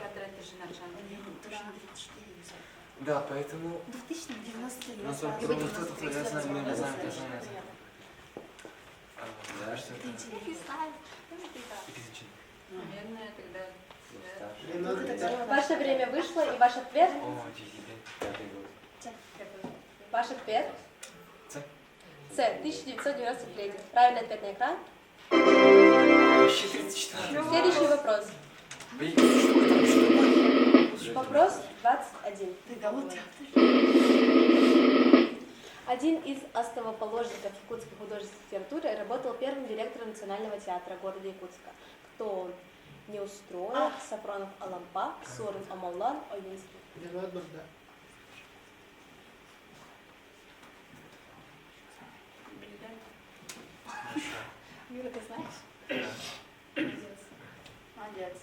Speaker 8: театр это же наша.
Speaker 1: Да, поэтому...
Speaker 3: 2090
Speaker 1: Ну, только
Speaker 3: Либо
Speaker 1: вот это, я знаю, я знаю.
Speaker 4: Да.
Speaker 1: Что это? Эпизочин.
Speaker 8: Наверное, тогда...
Speaker 6: Время от да.
Speaker 5: Ваше время вышло, и ваш ответ?
Speaker 1: О, день.
Speaker 4: Пятый год.
Speaker 5: Ваш ответ?
Speaker 1: С.
Speaker 5: С. 1993. Правильный ответ на экран.
Speaker 1: Вообще 34.
Speaker 5: Следующий вопрос.
Speaker 1: Блин, что это вообще?
Speaker 5: Вопрос 21. Один из основоположников якутской художественной литературы работал первым директором Национального театра города Якутска. Кто он? Неустроев, Сафронов Алампа, Сорин Амаллан, Ойнский.
Speaker 6: Время от да.
Speaker 3: Юра, ты знаешь? Молодец. Молодец.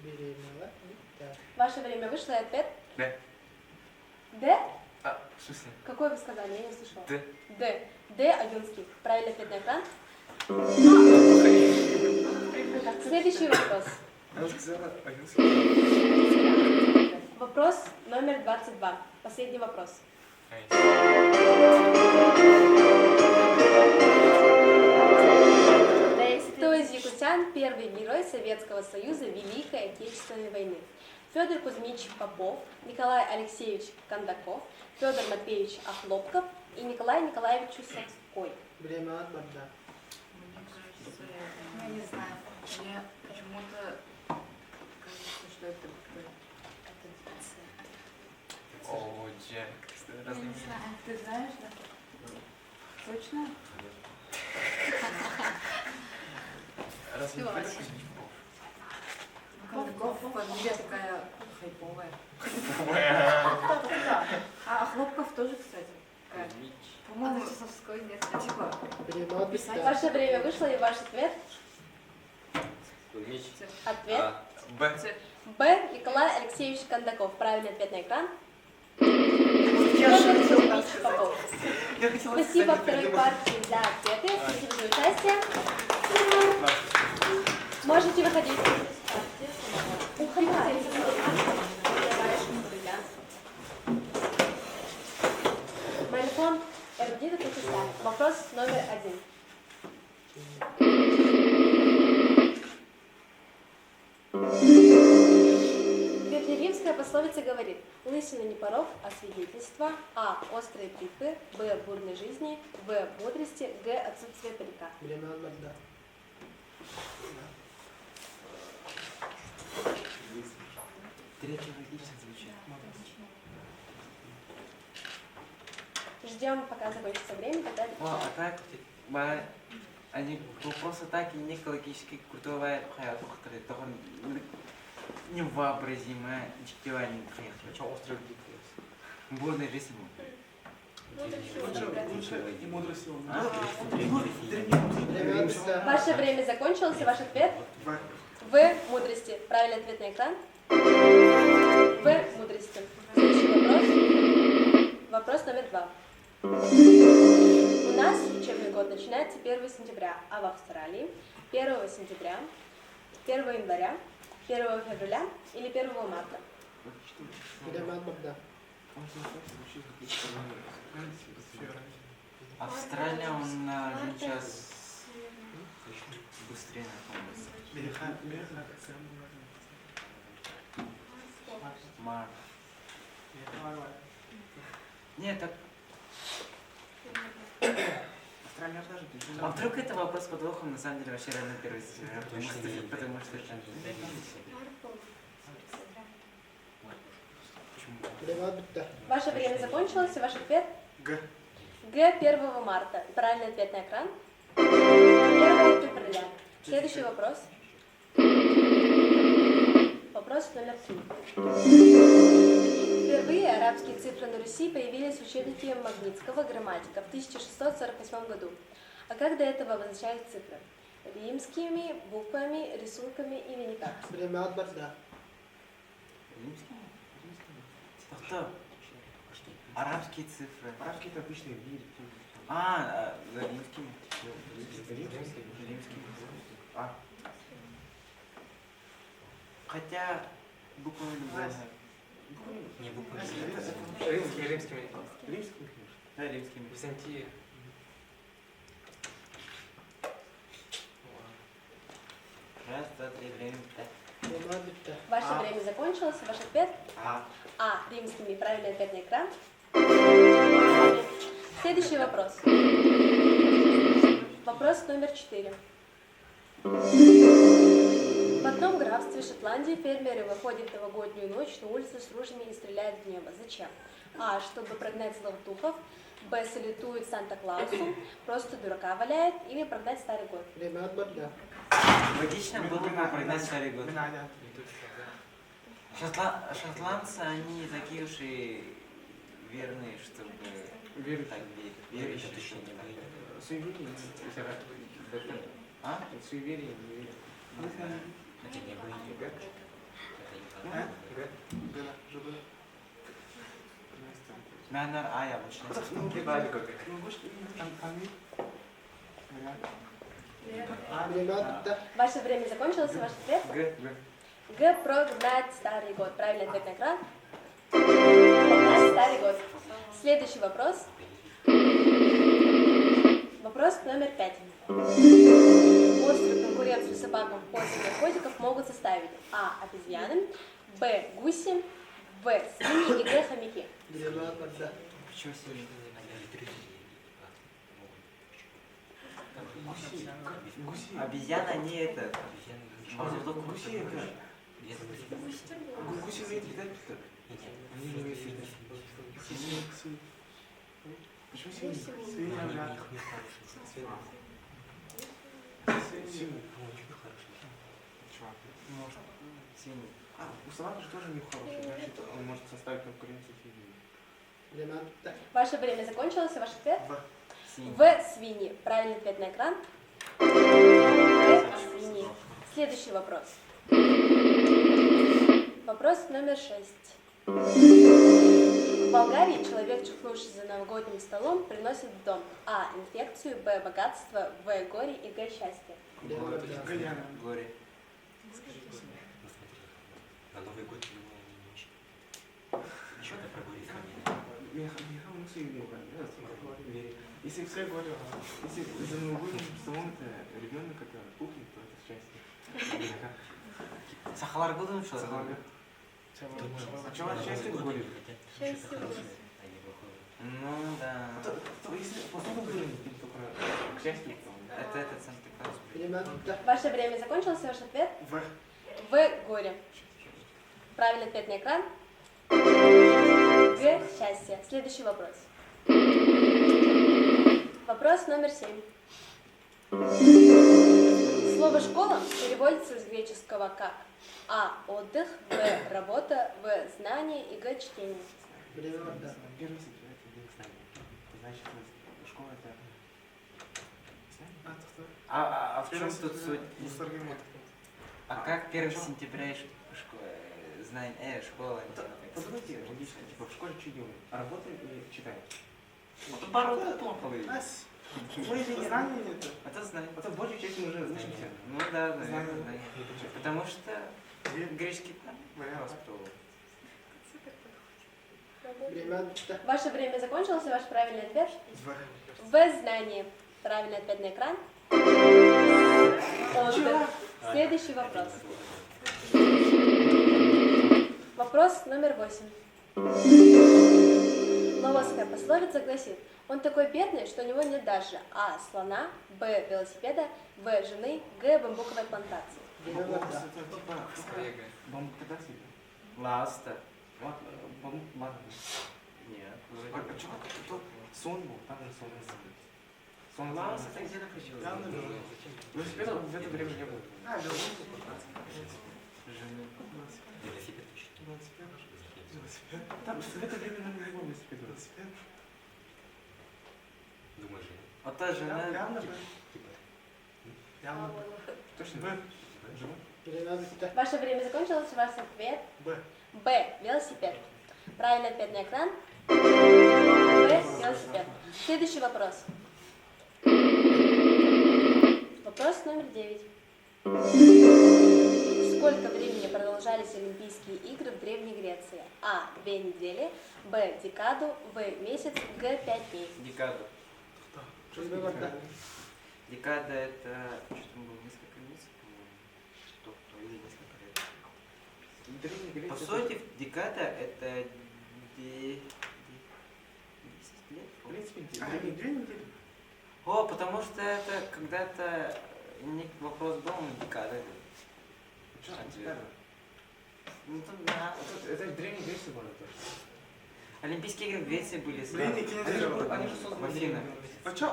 Speaker 6: Время от да.
Speaker 5: Ваше время вышло, и ответ?
Speaker 1: Д.
Speaker 5: Д?
Speaker 1: А, в смысле?
Speaker 5: Какой вы сказали? Я не услышала.
Speaker 1: Д.
Speaker 5: Д. Д. Аюнский. Правильный ответ на экран. Следующий вопрос.
Speaker 1: Она сказала,
Speaker 5: Вопрос номер 22. Последний вопрос. Кто из якутян первый герой Советского Союза Великой Отечественной войны? Федор Кузьмич Попов, Николай Алексеевич Кондаков, Федор Матвеевич Охлопков и Николай Николаевич Чусовской.
Speaker 6: Время от да.
Speaker 8: Мне кажется,
Speaker 3: Я не знаю.
Speaker 8: мне почему-то кажется, что это
Speaker 1: О, Джек.
Speaker 3: Я не знаю.
Speaker 8: Ты знаешь, да? Точно?
Speaker 1: Разве не
Speaker 3: Давай.
Speaker 1: Федор Кузьмич
Speaker 8: Кондаков фамилия такая хайповая.
Speaker 1: Попов?
Speaker 8: А Хлопков тоже, кстати. такая. По-моему,
Speaker 3: Чусовской нет.
Speaker 8: типа,
Speaker 6: Время от да.
Speaker 5: Ваше время вышло, и ваш ответ?
Speaker 4: Меч.
Speaker 5: Ответ.
Speaker 4: А.
Speaker 1: Б.
Speaker 5: Б. Николай Алексеевич Кондаков. Правильный ответ на экран.
Speaker 1: Я же
Speaker 5: Федор
Speaker 1: хотел
Speaker 5: Кузьмич
Speaker 1: сказать.
Speaker 5: Попов.
Speaker 1: Я хотела
Speaker 5: Спасибо
Speaker 1: сказать,
Speaker 5: второй
Speaker 1: хотела.
Speaker 5: партии за ответы. Спасибо за участие. Можете выходить. Уходите. Марафон эрудита Кучеста. Вопрос номер 1. Древнеримская пословица говорит: лысина не порог, а свидетельство. А. Острые бритвы. Б. Бурной жизни. В. Мудрости. Г. Отсутствие парика.
Speaker 1: Третий логично звучит.
Speaker 5: Ждем, пока закончится время, тогда
Speaker 1: О, а так, они просто так и не экологически крутого hayat уқтырды. Тоғын невообразимое чтевание hayat. Очень острый вид. Бурная жизнь.
Speaker 9: И мудрость его.
Speaker 5: Ваше время закончилось, и ваш ответ? В. Мудрости. Правильный ответ на экран. В. Мудрости. Следующий вопрос. Вопрос номер 2. У нас учебный год начинается 1 сентября, а в Австралии 1 сентября, 1 января, 1 февраля или 1 марта?
Speaker 1: Австралия, он сейчас быстрее знакомится. Март. Нет, так... Австралия тоже отлично. А вдруг это вопрос с подвохом, на самом деле, вообще реально первый сентября, потому что это...
Speaker 5: Ваше время закончилось, и ваш ответ?
Speaker 9: Г.
Speaker 5: Г. 1 марта. Правильный ответ на экран. 1 февраля. Следующий вопрос. Вопрос номер 3. Впервые арабские цифры на Руси появились в учебнике Магнитского грамматика в 1648 году. А как до этого обозначались цифры? Римскими, буквами, рисунками или никак?
Speaker 1: Кто? Арабские цифры.
Speaker 9: Арабские это обычные вид.
Speaker 1: Римскими. Римскими. А. Хотя буквами любые.
Speaker 4: Не буквы.
Speaker 9: Римскими.
Speaker 1: Да, римскими.
Speaker 4: Византия.
Speaker 1: Раз, два, три, время, пять.
Speaker 5: Ваше время закончилось, и ваш ответ?
Speaker 1: А.
Speaker 5: А. Римскими. Правильный ответ на экран. Следующий вопрос. Вопрос номер 4. В одном графстве Шотландии фермеры выходят в новогоднюю ночь на улицу с ружьями и стреляют в небо. Зачем? А. Чтобы прогнать злых духов. Б. Салютует Санта-Клаусу. Просто дурака валяет. Или прогнать старый год.
Speaker 1: Логично было бы прогнать старый год. Шотландцы, они такие уж и верные, чтобы так верить.
Speaker 9: Суеверие.
Speaker 1: А?
Speaker 9: Суеверие, не верю.
Speaker 4: Это не были.
Speaker 1: Мэннер, я лучше.
Speaker 5: Ваше время закончилось, и ваш ответ? Г. Прогнать старый год. Правильный ответ на экран. Прогнать старый год. Следующий вопрос. Вопрос номер 5. Острую конкуренцию собакам в поиске наркотиков могут составить: А. Обезьяны, Б. Гуси, В. Свиньи и Г. Хомяки.
Speaker 1: Почему сильно? Обезьяна не это.
Speaker 9: Гуси это. Гуси умеют летать, что ли? Они не умеют летать. Почему свиньи? Свиньи вряд ли. Свиньи. Чувак.
Speaker 1: Может. Синий.
Speaker 9: У собак же тоже нюх хороший, значит, он может составить конкуренцию свиньи.
Speaker 5: Ваше время закончилось, и ваш ответ?
Speaker 1: Синий.
Speaker 5: В. Свиньи. Правильный ответ на экран. В. Свиньи. Следующий Следующий вопрос. Вопрос номер 6. В Болгарии человек, чихнувший за новогодним столом, приносит в дом А. Инфекцию, Б. Богатство, В. Горе и Г. Счастье.
Speaker 1: Горе.
Speaker 4: На Новый год не очень. Что-то про горе
Speaker 9: Если все говорят, если за новогодним столом это ребенок, это кухня, то это счастье.
Speaker 1: Сахалар будем что?
Speaker 9: А чего счастье горе?
Speaker 2: Счастье.
Speaker 1: Ну да.
Speaker 9: Если посуду вырубить, только к счастью, то...
Speaker 1: Это Санта-Клаус.
Speaker 5: Ваше время закончилось, ваш ответ? В. Горе. Правильный ответ на экран. Г. Счастье. Следующий вопрос. Вопрос номер 7. Слово «школа» переводится с греческого как А. Отдых, Б. Работа, В. Знание и Г. Чтение.
Speaker 9: Первый секрет – это знание. Значит, школа – это знание.
Speaker 1: А в чем тут суть?
Speaker 9: Аргумент.
Speaker 1: А как 1 сентября знание, школа?
Speaker 9: Подумайте, логично, типа в школе что делаем? Работаем и читаем.
Speaker 1: Это пару плохо выйдет.
Speaker 9: Мы же не знание это.
Speaker 1: Это знание.
Speaker 9: Это большая часть мы уже учимся.
Speaker 1: Ну да,
Speaker 9: Знание.
Speaker 1: наверное, знание. Потому что греческий там
Speaker 9: Вариант.
Speaker 5: Ваше время закончилось, и ваш правильный ответ? В. Знание. Правильный ответ на экран. Отдых. Следующий вопрос. Вопрос номер 8. Лаосская пословица гласит: он такой бедный, что у него нет даже А. Слона, Б. Велосипеда, В. Жены, Г. Бамбуковой плантации.
Speaker 9: Бамбук когда съели?
Speaker 1: Ласта.
Speaker 9: Бамбук ладно.
Speaker 1: Нет.
Speaker 9: А что тут сон был? Там же сон был. Сон
Speaker 1: Лаос это где находился?
Speaker 9: Велосипеда в это время не было.
Speaker 4: Велосипед точно.
Speaker 9: Там в это время не было велосипеда.
Speaker 4: Думаешь,
Speaker 1: А та жена...
Speaker 9: Явно. Точно. Жена?
Speaker 5: Ваше время закончилось, ваш ответ?
Speaker 9: Б.
Speaker 5: Б. Велосипед. Правильный ответ на экран. Б. Велосипед. Следующий вопрос. Вопрос номер 9. Сколько времени продолжались Олимпийские игры в Древней Греции? А. 2 недели, Б. Декаду, В. Месяц, Г. 5 дней.
Speaker 1: Декада. Декада это... Что там было? Несколько месяцев, по-моему. Что? Или несколько лет. По сути, декада это 10 лет.
Speaker 9: В принципе, 2 недели.
Speaker 1: О, потому что это когда-то вопрос был, декада.
Speaker 9: Что, декада?
Speaker 1: Ну, тут, да.
Speaker 9: Это древние Греции было.
Speaker 1: Олимпийские игры в Греции были.
Speaker 9: Они же созданы.
Speaker 1: В Афинах.
Speaker 9: А что?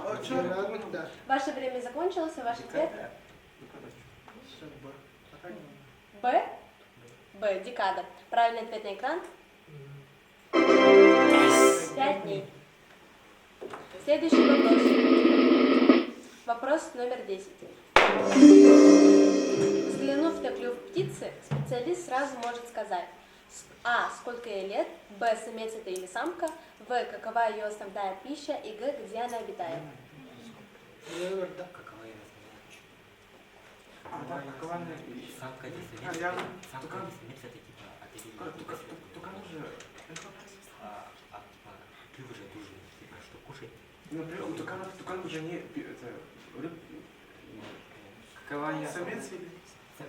Speaker 5: Ваше время закончилось, ваш ответ?
Speaker 1: Декада.
Speaker 5: Б. Б. Декада. Правильный ответ на экран. 5 дней. Следующий вопрос. Вопрос номер 10. Взглянув на клюв птицы, специалист сразу может сказать: А. Сколько ей лет, Б. Самец это или самка, В. Какова ее основная пища и Г. Где она обитает.
Speaker 4: какова я знаю?
Speaker 9: Какова она?
Speaker 4: Самка не самец.
Speaker 9: Я-
Speaker 4: Самка не самец, это типа оперение.
Speaker 9: Только уже...
Speaker 4: Клюв уже должен, типа, что кушать.
Speaker 9: Например, у тукан уже не... Это... Рыб...
Speaker 1: Какова я?
Speaker 9: Самец или...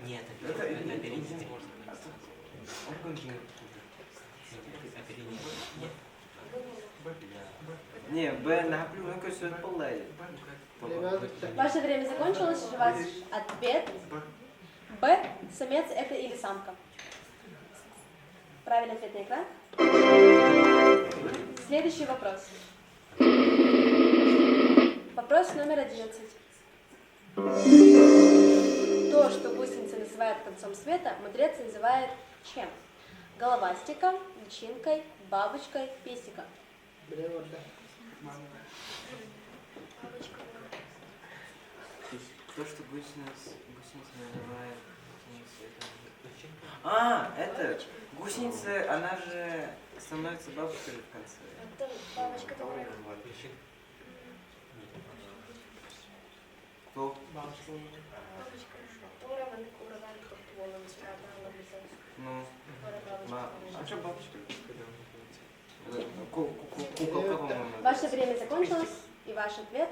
Speaker 4: Нет,
Speaker 9: Это
Speaker 4: оперение
Speaker 9: или-
Speaker 4: не можно.
Speaker 9: Орган же...
Speaker 4: Оперение нет.
Speaker 1: Не, Б на плюс, ну все это полдает.
Speaker 5: Ваше время закончилось, ваш ответ. Б. Самец это или самка. Правильный ответ на экран. Следующий вопрос. Вопрос номер 11. То, что гусеница называют концом света, мудрец называет чем? Головастиком, личинкой, бабочкой, пестиком.
Speaker 1: То, что гусеница называет А, это, гусеница, она же становится бабушкой в конце.
Speaker 5: Это бабочка, которая...
Speaker 1: Кто?
Speaker 5: Бабочка, которая ураган волны спрятала лицо.
Speaker 1: Ну,
Speaker 9: А что бабушка?
Speaker 1: куколка, по-моему.
Speaker 5: Ваше время закончилось, и ваш ответ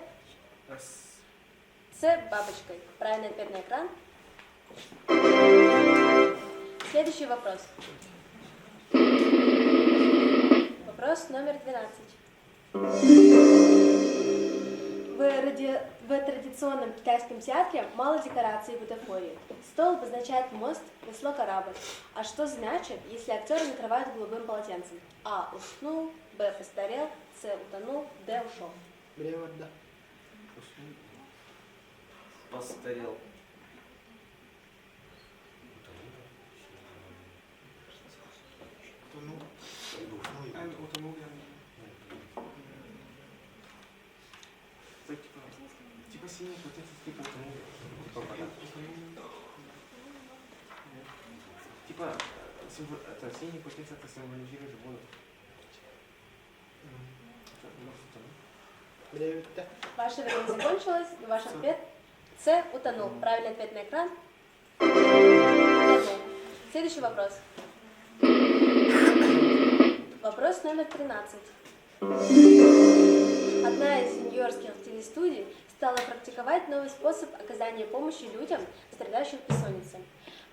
Speaker 5: с бабочкой. Правильный ответ на экран. Следующий вопрос. Вопрос номер 12. В традиционном китайском театре мало декораций и бутафории. Стол обозначает мост, весло корабль. А что значит, если актера накрывают голубым полотенцем? А. Уснул, Б. Постарел, С. Утонул, Д. Ушел.
Speaker 9: Бреварда.
Speaker 1: Постарел.
Speaker 9: Утонул. Утонул я. Типа синий полотенце, типа утонул. Типа, это синий полотенце, это символизирует воду.
Speaker 5: Ваше время закончилось, и ваш ответ С. Утонул. Правильный ответ на экран. Утонул. Следующий вопрос. Вопрос номер 13. Одна из нью-йоркских телестудий стала практиковать новый способ оказания помощи людям, страдающим бессонницей.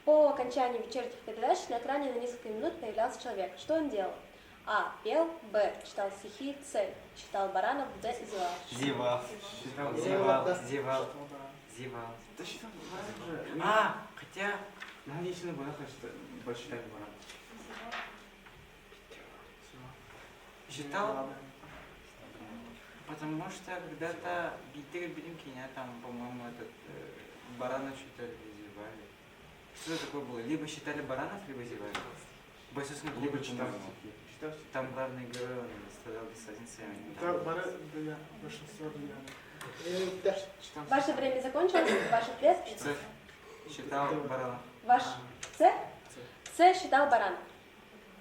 Speaker 5: По окончании вечерних передач на экране на несколько минут появлялся человек. Что он делал? А. Пел. Б. Читал стихи. С. Читал Баранов. Д. Зевал.
Speaker 1: Зевал.
Speaker 9: Да считал, уже.
Speaker 1: А, хотя...
Speaker 9: Надеюсь, на барах, что больше так барах.
Speaker 1: Считал? Потому что когда-то Гитер Блинкиня, там, по-моему, этот барана считали, зевали. Что это такое было? Либо считали баранов, либо зевали. Большинство
Speaker 9: Либо
Speaker 1: было,
Speaker 9: читал
Speaker 1: по-моему.
Speaker 9: стихи.
Speaker 1: Там главный герой, он страдал бессонницей.
Speaker 9: Да, барах, да, большинство да. Читал.
Speaker 5: Ваше время закончилось. Ваш ответ?
Speaker 1: Считал баранов.
Speaker 5: Ваш С? С. Считал Баранов.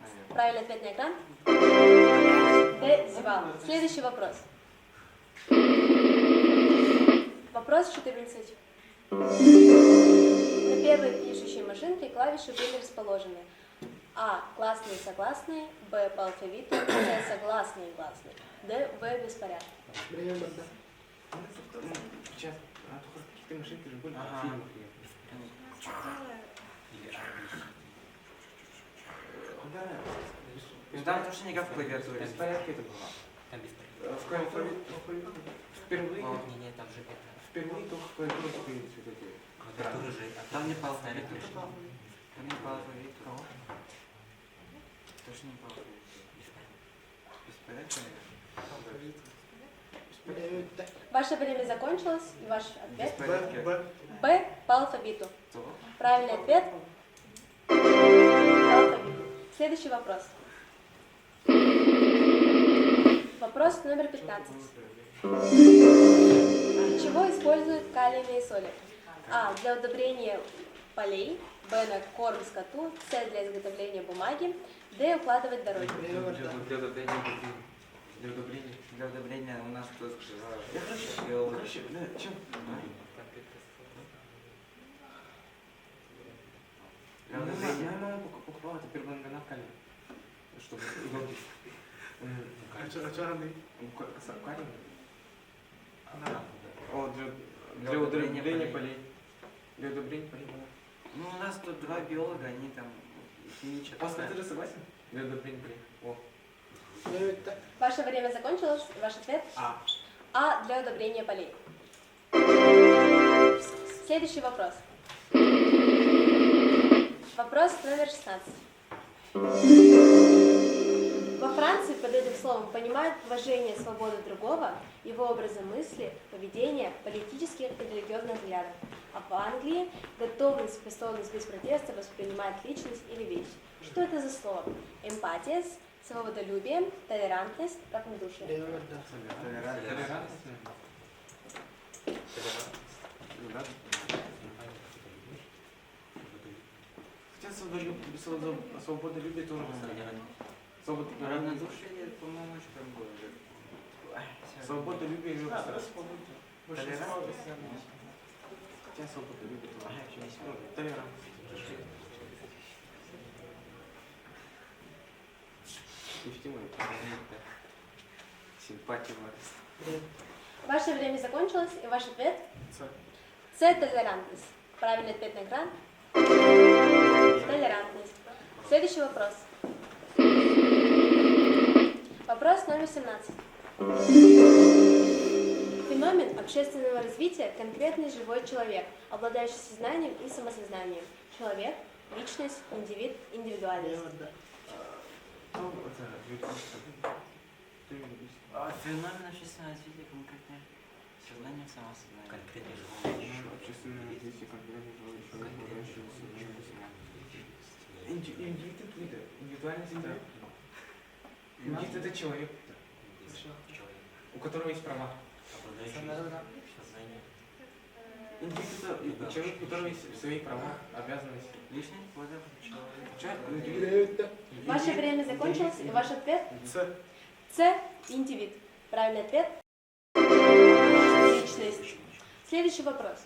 Speaker 1: Наверное.
Speaker 5: Правильный ответ на экран. Д. Зевал. Следующий вопрос. Вопрос 14. На первой пишущей машинке клавиши были расположены. А. Гласные и согласные. Б. По алфавиту. С. Согласные и гласные. Д. В. Беспорядок.
Speaker 9: Сейчас, а только какие-то машинки же были
Speaker 1: Ага.
Speaker 9: в фильмах. Да,
Speaker 1: Ну там тоже не как в клавиатуре.
Speaker 9: беспорядки это было.
Speaker 4: Там беспорядок.
Speaker 9: В клавиатуре впервые,
Speaker 4: Не, там же это.
Speaker 9: впервые только в клавиатуре появились вот эти.
Speaker 4: Клавиатура же это.
Speaker 1: Там не по
Speaker 4: Старик
Speaker 1: алфавиту.
Speaker 4: пришел.
Speaker 1: Там не по алфавиту. Тоже не по алфавиту. Беспорядок, наверное.
Speaker 5: Ваше время закончилось. И ваш ответ?
Speaker 1: Беспорядки.
Speaker 5: Б. По алфавиту.
Speaker 1: Кто?
Speaker 5: Правильный ответ? По алфавиту. Следующий вопрос. Вопрос номер 15. Для чего используют калийные соли? А. Для удобрения полей. Б. На корм скоту. С. Для изготовления бумаги. Д. Укладывать дороги.
Speaker 1: Для удобрения. Для удобрения у нас тут
Speaker 9: Я короче, да, чем?
Speaker 1: Для удобрения.
Speaker 9: Моя мама покупала это перманганат калий, чтобы удобрить. А что раны? Калий? О, для удобрения полей. Для удобрения полей.
Speaker 1: Ну, у нас тут два биолога, они там химичат.
Speaker 9: Паска, ты же согласен? Для удобрения полей. О.
Speaker 5: Ваше время закончилось. И ваш ответ?
Speaker 9: А.
Speaker 5: А. Для удобрения полей. Следующий вопрос. Вопрос номер 16. Во Франции под этим словом понимают уважение свободы другого, его образа мысли, поведения, политических и религиозных взглядов. А в Англии готовность, способность без протеста воспринимать личность или вещь. Что это за слово? Эмпатия, свободолюбие, толерантность, равнодушие.
Speaker 9: Сейчас свободолюбие тоже пострадает.
Speaker 1: Равнодушие, по-моему, еще как было.
Speaker 9: Свободолюбие уже пострадает. Большинство
Speaker 1: Толерантность.
Speaker 9: христиан. Сейчас свободолюбие тоже. Толерантность. Устимый. Симпатия власти.
Speaker 5: Ваше время закончилось, и ваш ответ
Speaker 9: С.
Speaker 5: С. Толерантность. Правильный ответ на экран. Толерантность. Следующий вопрос. Вопрос номер 17. Феномен общественного развития – конкретный живой человек, обладающий сознанием и самосознанием. Человек, личность, индивид, индивидуальность.
Speaker 1: Феномен общественного развития конкретное сознание, самосознание.
Speaker 4: Конкретный живой
Speaker 9: Общественное развитие конкретно живой человек, обладающий сознанием и самосознанием. Индивидуальность это... Индивид это человек, у которого есть права.
Speaker 4: обладающий сознанием.
Speaker 9: Индивид это человек, у которого есть свои права, обязанности.
Speaker 1: Личность, возраст, человек.
Speaker 9: Индивид.
Speaker 5: Ваше время закончилось, и ваш ответ
Speaker 9: С.
Speaker 5: С. Индивид. Правильный ответ – личность. Следующий вопрос.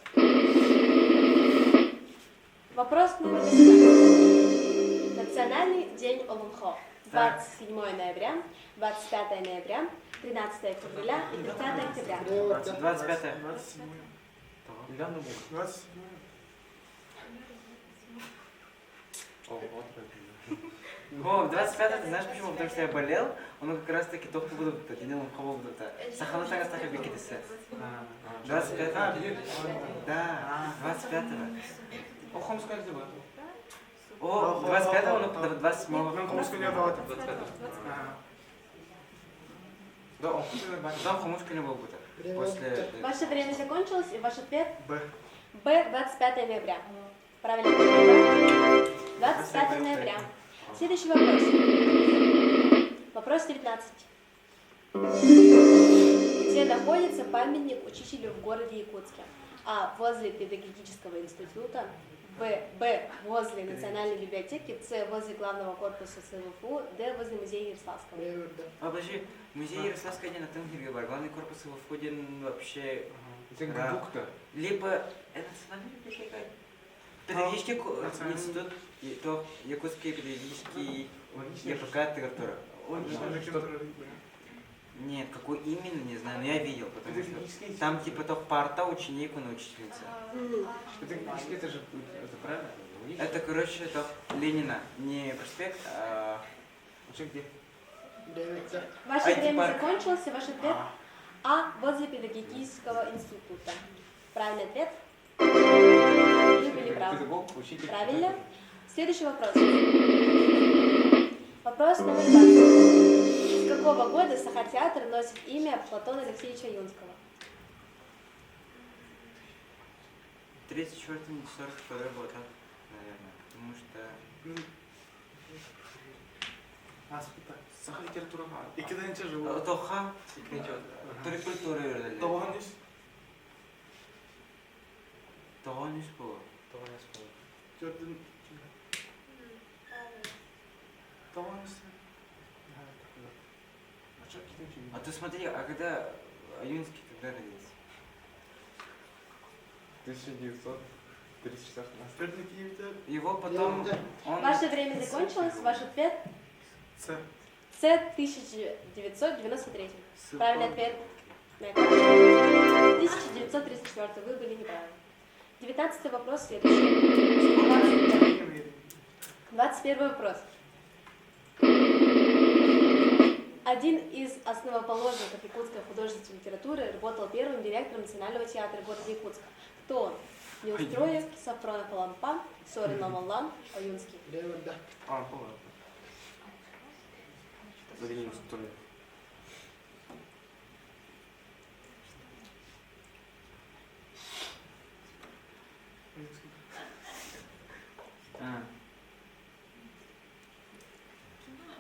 Speaker 5: Вопрос номер 18. Национальный день Олонхо. 27 ноября, 25 ноября, 13 февраля и 30 октября.
Speaker 1: 25-е.
Speaker 9: 27. Недавно было. 27. О, вот
Speaker 1: О, 25-е, ты знаешь почему? Потому что я болел, он как раз таки только буду делал кого то Сахалата Гастаха Бекитисе. 25-е. Да, 25-го.
Speaker 9: О, Хомская забыла.
Speaker 1: О, 25-го, но 27-го.
Speaker 9: Хомская не отдала. 25-го. Да, он
Speaker 1: Да, Хомушка не был бы так. После...
Speaker 5: Ваше время закончилось, и ваш ответ
Speaker 9: Б.
Speaker 5: Б. 25 ноября. Правильный ответ – 25 ноября. Следующий вопрос. Вопрос 19. Где находится памятник учителю в городе Якутске? А. Возле педагогического института. Б. Возле Национальной библиотеки. С. Возле главного корпуса СВФУ. Д. Возле музея Ярославского.
Speaker 1: А, подожди, музей Ярославской один на Тенгельгебар. Главный корпус его входен вообще...
Speaker 9: Это Гдукта.
Speaker 1: Либо это национальная библиотека, педагогический институт, и то Якутский педагогический ЕПК Тыртура. Нет, какой именно, не знаю, но я видел, потому что там типа то парта ученик, он учительница.
Speaker 9: Это же, это правильно?
Speaker 1: Это, короче, это Ленина, не проспект, а...
Speaker 9: Вообще где?
Speaker 5: Ваше
Speaker 1: IT
Speaker 5: время
Speaker 1: парк.
Speaker 5: закончилось, и ваш ответ А. Возле педагогического института. Правильный ответ? Вы были правы.
Speaker 9: Педагог, учитель.
Speaker 5: Правильно. Следующий вопрос. Вопрос номер 20. С какого года Саха-театр носит имя Платона Алексеевича Юнского?
Speaker 1: 34-42 год, наверное, потому что...
Speaker 9: Саха-литература. И когда они живут?
Speaker 1: Тоха, культура öğrenildi.
Speaker 9: Doğanış.
Speaker 1: Doğanış bu.
Speaker 9: Gördün. Doğanış.
Speaker 1: А ты смотри, а когда Юнский когда родился?
Speaker 9: 1934.
Speaker 1: Его потом... Он...
Speaker 5: Ваше время закончилось, ваш ответ
Speaker 9: С.
Speaker 5: С. 1993. Правильный ответ на экран. 1934. Вы были неправы. 19 вопрос следующий. 21 вопрос. Один из основоположников якутской художественной литературы работал первым директором Национального театра города Якутска. Кто он? Неустроев, Сафронов Лампа, Сорин Омалан, Оюнский.
Speaker 9: А, понял. Заглянем в историю.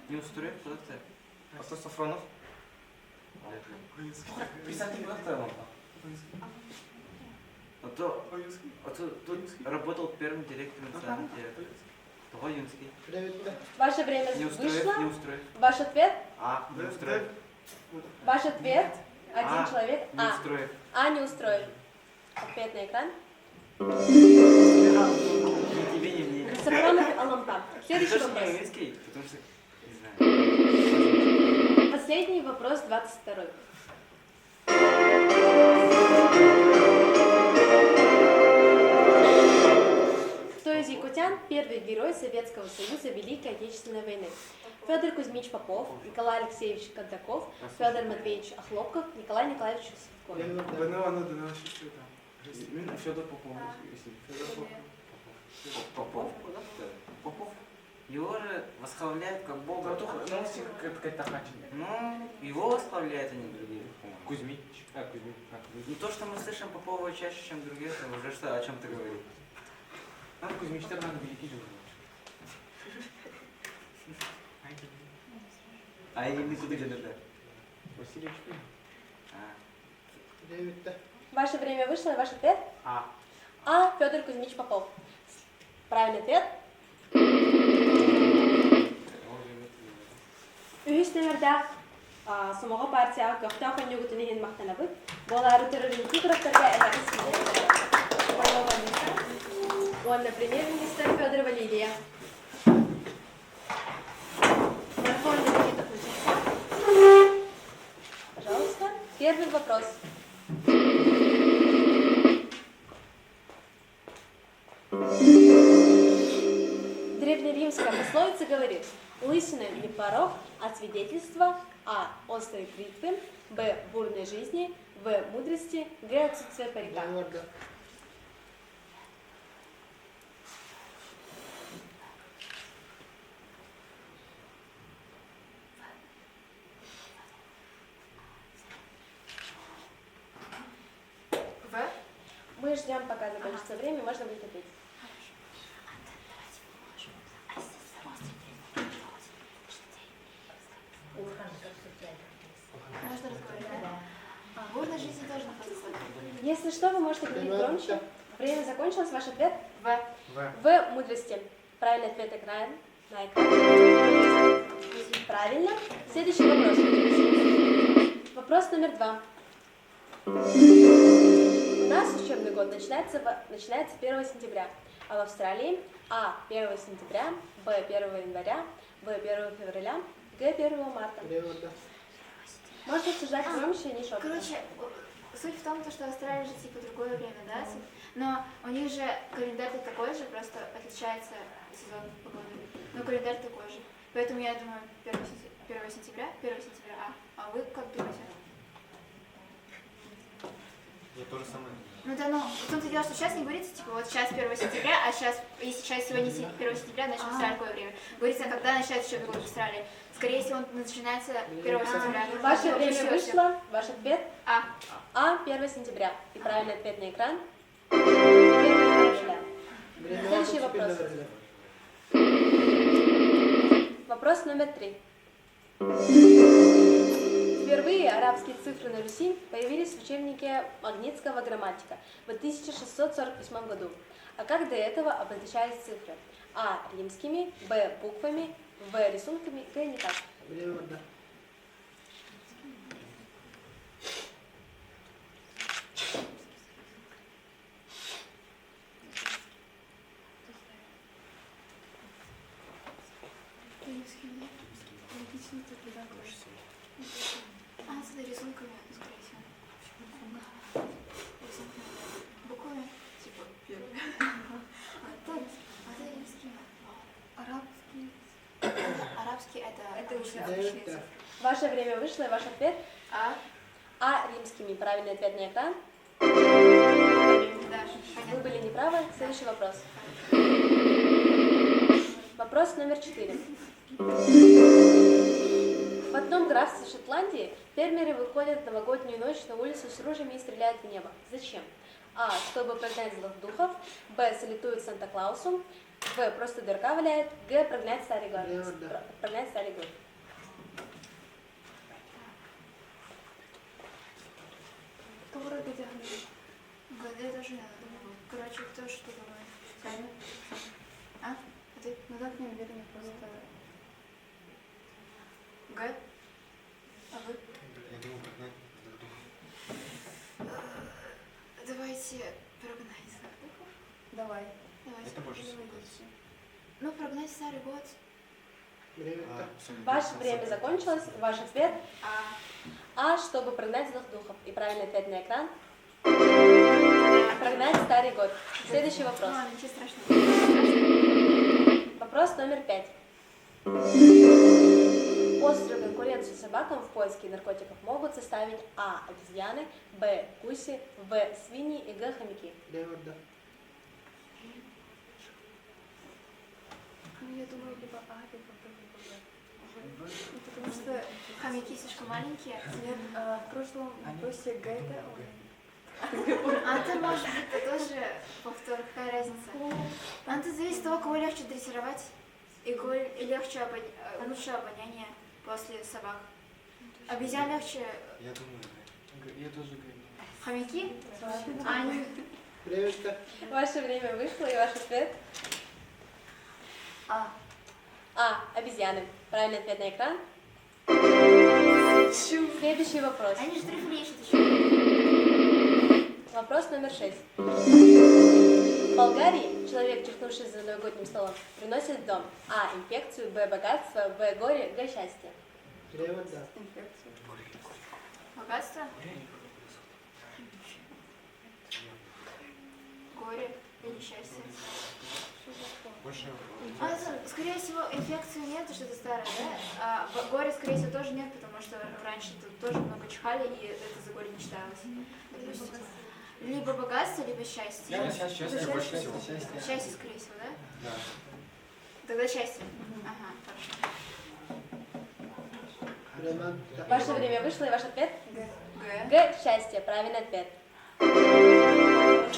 Speaker 1: Неустроев, кто это?
Speaker 9: А что Сафронов?
Speaker 1: Писатель Лампа. А то тут работал первым директором Национального театра. Того юнский.
Speaker 5: Ваше время
Speaker 1: Не устроит,
Speaker 5: вышло.
Speaker 1: не устроит.
Speaker 5: Ваш ответ?
Speaker 1: А, не устроит.
Speaker 5: Ваш ответ? Один
Speaker 1: А,
Speaker 5: человек.
Speaker 1: Не устроит.
Speaker 5: А не устроили. Ответ на экран.
Speaker 1: Ни тебе, ни мне.
Speaker 5: Сопронов Алампа. Следующий
Speaker 1: Точно не
Speaker 5: вопрос.
Speaker 1: юнский, потому что... Не знаю.
Speaker 5: Последний вопрос, 22. Кто из якутян первый герой Советского Союза Великой Отечественной войны? Федор Кузьмич Попов, Николай Алексеевич Кондаков, Федор Матвеевич Охлопков, Николай Николаевич Сухой.
Speaker 9: Именно Федор Попов. Федор Попов.
Speaker 1: Попов? Куда ты? Попов? Его же восхваляют как бога. Ну, его восхваляют, а не другие. по-моему.
Speaker 9: Кузьмич. Кузьмич.
Speaker 1: Не то, что мы слышим Попова чаще, чем другие, это уже что, о чем ты говоришь.
Speaker 9: Кузьмич Тернан великий журналист.
Speaker 1: А имя куда где-то?
Speaker 9: Василий Шпиль.
Speaker 5: Ваше время вышло, и ваш ответ?
Speaker 9: А.
Speaker 5: А. Федор Кузьмич Попов. Правильный ответ. Үйістемерді Сумаға партия көқтау қойны күтінеген мақтанабы. Болары терроризм құраптарға әлі Он, премьер-министр Федорова Лилия. Верховный Никита Хрущев. Пожалуйста, первый вопрос. Древнеримская пословица говорит: лысина не порог, а свидетельство А. Острой бритвы, Б. Бурной жизни, В. Мудрости, Г. Отсутствие парика.
Speaker 8: В?
Speaker 5: Мы ждем, пока закончится время, можно будет ответить.
Speaker 6: Можно разговаривать, да? Бурной жизни тоже находится.
Speaker 5: Если что, вы можете говорить громче. Время закончилось, ваш ответ?
Speaker 8: В.
Speaker 5: В. Мудрости. Правильный ответ экран. На экране. Правильно. Следующий вопрос. Вопрос номер 2. У нас учебный год начинается 1 сентября, а в Австралии А. 1 сентября, Б. 1 января, В. 1 февраля, Г. 1 марта. Можно обсуждать громче, не шепотом.
Speaker 6: Короче, суть в том, что Австралия же типа другое время, да? Но у них же календарь такой же, просто отличается сезон погоды. Но календарь такой же. Поэтому я думаю 1 сентября, а вы как думаете?
Speaker 4: Я то же самое.
Speaker 6: Ну да, ну, в том-то дело, что сейчас не говорится, типа, вот сейчас 1 сентября, а сейчас, если сейчас сегодня 1 сентября, значит, в Австралии какое время. Говорится, когда начинается учебный год в Австралии. Скорее всего, он начинается 1 сентября.
Speaker 5: Ваше время вышло. Ваш ответ?
Speaker 6: А.
Speaker 5: А. 1 сентября. И правильный ответ на экран. 1 февраля. Следующий вопрос. Вопрос номер 3. Впервые арабские цифры на Руси появились в учебнике Магнитского грамматика в 1648 году. А как до этого обозначались цифры? А. Римскими, Б. Буквами, В. Рисунками, Г. Никак.
Speaker 6: А, с рисунками, скорее всего. Рисунками. Буквами, типа, первые. А это римские. Арабский это очень обычные цифры.
Speaker 5: Ваше время вышло, и ваш ответ?
Speaker 6: А?
Speaker 5: А. Римскими. Правильный ответ на экран.
Speaker 6: Да,
Speaker 5: Вы
Speaker 6: понятно.
Speaker 5: были неправы. Следующий вопрос. Вопрос номер 4. В одном графстве Шотландии фермеры выходят в новогоднюю ночь на улицу с ружьями и стреляют в небо. Зачем? А. Чтобы прогнать злых духов. Б. Салютуют Санта-Клаусу. В. Просто дурака валяет. Г. Прогнать старый год. Прогнать старый год.
Speaker 6: ГД даже надо. Короче, кто что думает? Сами? А? Ну так не уверена просто. Г? А вы?
Speaker 4: Я думаю, прогнать дух.
Speaker 6: Давайте прогнать старых духов.
Speaker 7: Давай.
Speaker 6: Давайте.
Speaker 4: Это больше всего
Speaker 6: давайте. Ну, прогнать старый год.
Speaker 5: Ваше время закончилось. Ваш ответ
Speaker 6: А,
Speaker 5: А, чтобы прогнать злых духов. И правильный ответ на экран. Прогнать старый год. Следующий вопрос.
Speaker 6: ладно, ничего страшного.
Speaker 5: Вопрос номер 5. Острую конкуренцию собакам в поиске наркотиков могут составить А. Обезьяны, Б. Гуси, В. Свиньи и Г. Хомяки.
Speaker 2: Ну, я думаю, либо А, либо Б, либо В.
Speaker 6: Ну, потому что хомяки слишком маленькие.
Speaker 2: Нет, в прошлом вопросе Г это
Speaker 6: А это может быть это тоже повтор, какая разница? А это зависит от того, кого легче дрессировать и кого легче лучше обоняние после собак. Обезьян легче.
Speaker 4: Я думаю,
Speaker 9: Я тоже говорю.
Speaker 6: Хомяки? А они...
Speaker 5: Ваше время вышло, и ваш ответ
Speaker 6: А.
Speaker 5: А. Обезьяны. Правильный ответ на экран. Следующий вопрос.
Speaker 6: Они же трефлещут еще.
Speaker 5: Вопрос номер 6. В Болгарии человек, черкнувший за новогодним столом, приносит в дом А. Инфекцию, Б. Богатство, В. Горе, Г. Счастье.
Speaker 6: Богатство? Горе или счастье?
Speaker 4: больше...
Speaker 6: Скорее всего, инфекции нет, и что-то старое, да? А горе, скорее всего, тоже нет, потому что раньше тут тоже много чихали, и это за горе не считалось. Допустим. Либо богатство, либо счастье.
Speaker 4: Я сейчас счастье больше всего.
Speaker 6: Счастье, скорее всего, да?
Speaker 4: Да.
Speaker 6: Тогда счастье. Ага, хорошо.
Speaker 5: Ваше время вышло, и ваш ответ
Speaker 6: Г.
Speaker 5: Г. Счастье. Правильный ответ. Г.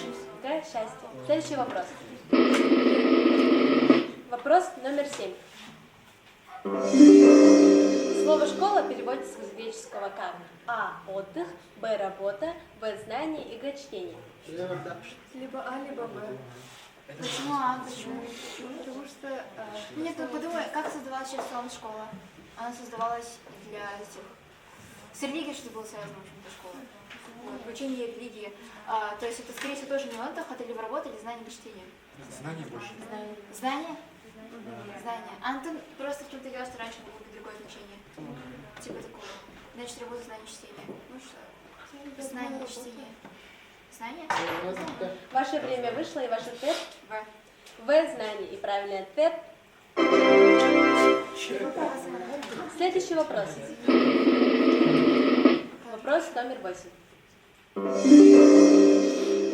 Speaker 5: Счастье. Следующий вопрос. Вопрос номер 7. Слово «школа» переводится с греческого как А. Отдых, Б. Работа, В. Знание и Г. Чтение.
Speaker 2: либо А, либо Б.
Speaker 6: Почему А? Почему?
Speaker 2: Потому что
Speaker 6: Нет, ну подумай, как создавалась через слово школа? Она создавалась для этих... С религией что было связано, в общем-то, школа. Вот, обучение религии. То есть это, скорее всего, тоже не отдых, это либо работа, или знание, или чтение.
Speaker 4: Знание больше.
Speaker 6: Знание? Знание. А ты просто в чем-то дело, что раньше было другое значение. Типа такого. Значит, работа, знание, чтение. Ну что? Знание, чтение. Знание?
Speaker 5: Ваше время вышло, и ваш ответ
Speaker 6: В.
Speaker 5: В. Знание. И правильный ответ. Следующий вопрос. Вопрос номер 8.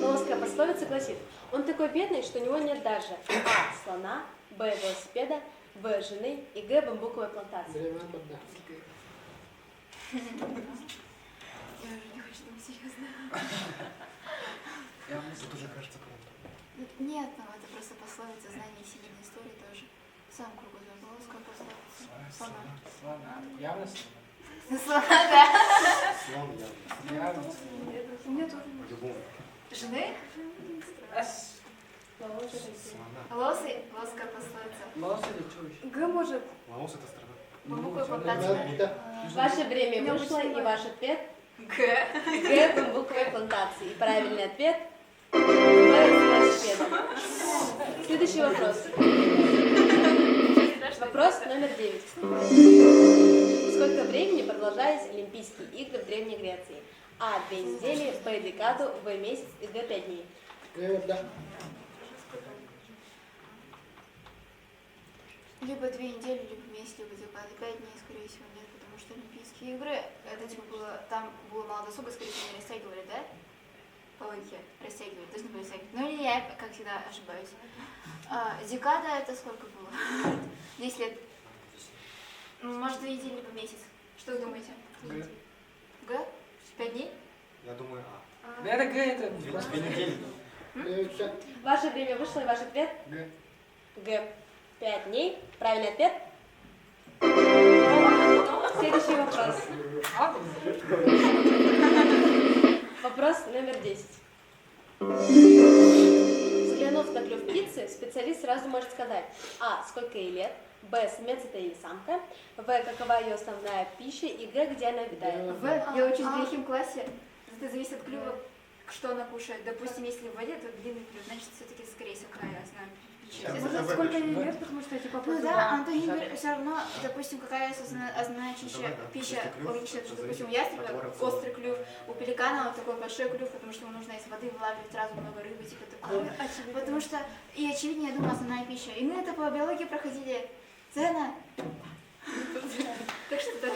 Speaker 5: Волжская пословица гласит: он такой бедный, что у него нет даже А. Слона, Б. Велосипеда, В. Жены и Г. Бамбуковой плантации.
Speaker 6: Я уже не хочу думать серьезно.
Speaker 4: Это уже кажется круто.
Speaker 6: Нет, ну это просто пословица, знание всемирной истории тоже. В самом кругу Волжская пословица. Слона.
Speaker 9: Слона. Явно слона.
Speaker 6: Слона, да.
Speaker 4: Слон явно.
Speaker 9: Явно.
Speaker 2: мне тоже
Speaker 4: По-любому.
Speaker 6: Жены?
Speaker 4: Слона.
Speaker 6: Лосы? Лоская пословица.
Speaker 9: Лос или чушь?
Speaker 2: Г может.
Speaker 4: Лаос это страна.
Speaker 6: Бамбуковая плантация.
Speaker 5: Ваше время вышло, и ваш ответ
Speaker 6: Г.
Speaker 5: Г. Бамбуковой плантации. И правильный ответ В. Велосипеда. Следующий вопрос. Вопрос номер 9. Сколько времени продолжались Олимпийские игры в Древней Греции? А. 2 недели, Б. Декаду, В. Месяц и Г. 5 дней.
Speaker 6: Либо 2 недели, либо месяц, либо декады. 5 дней, скорее всего, нет, потому что Олимпийские игры, это типа было, там было мало досуга, скорее всего, не растягивали, да? По логике, растягивали, должны были растягивать. Ну или я, как всегда, ошибаюсь. Декада это сколько было? 10 лет. Может, 2 недели, либо месяц. Что вы думаете?
Speaker 9: Г.
Speaker 6: Г? 5 дней?
Speaker 4: Я думаю, А.
Speaker 9: Да это Г, это...
Speaker 4: 2 недели.
Speaker 5: Ваше время вышло, и ваш ответ
Speaker 9: Г.
Speaker 5: Г. 5 дней. Правильный ответ. Следующий вопрос. Вопрос номер 10. Взглянув Взглянув на клюв птицы, специалист сразу может сказать: А. Сколько ей лет? Б. Самец это или самка? В. Какова ее основная пища? И Г. Где она обитает?
Speaker 6: Я учусь в третьем классе. Это зависит от клюва, что она кушает. Допустим, если в воде, то длинный клюв, значит, все-таки, скорее всего, какая основная пища.
Speaker 7: Может, сколько ей лет, потому что типа
Speaker 6: Ну да, Антонин все равно, допустим, какая основная пища логичная, что, допустим, у ястреба острый клюв, у пеликана вот такой большой клюв, потому что ему нужно из воды вылавливать сразу много рыбы, типа такого. Потому что, и очевидно, я думаю, основная пища. И мы это по биологии проходили. Цена. Так что это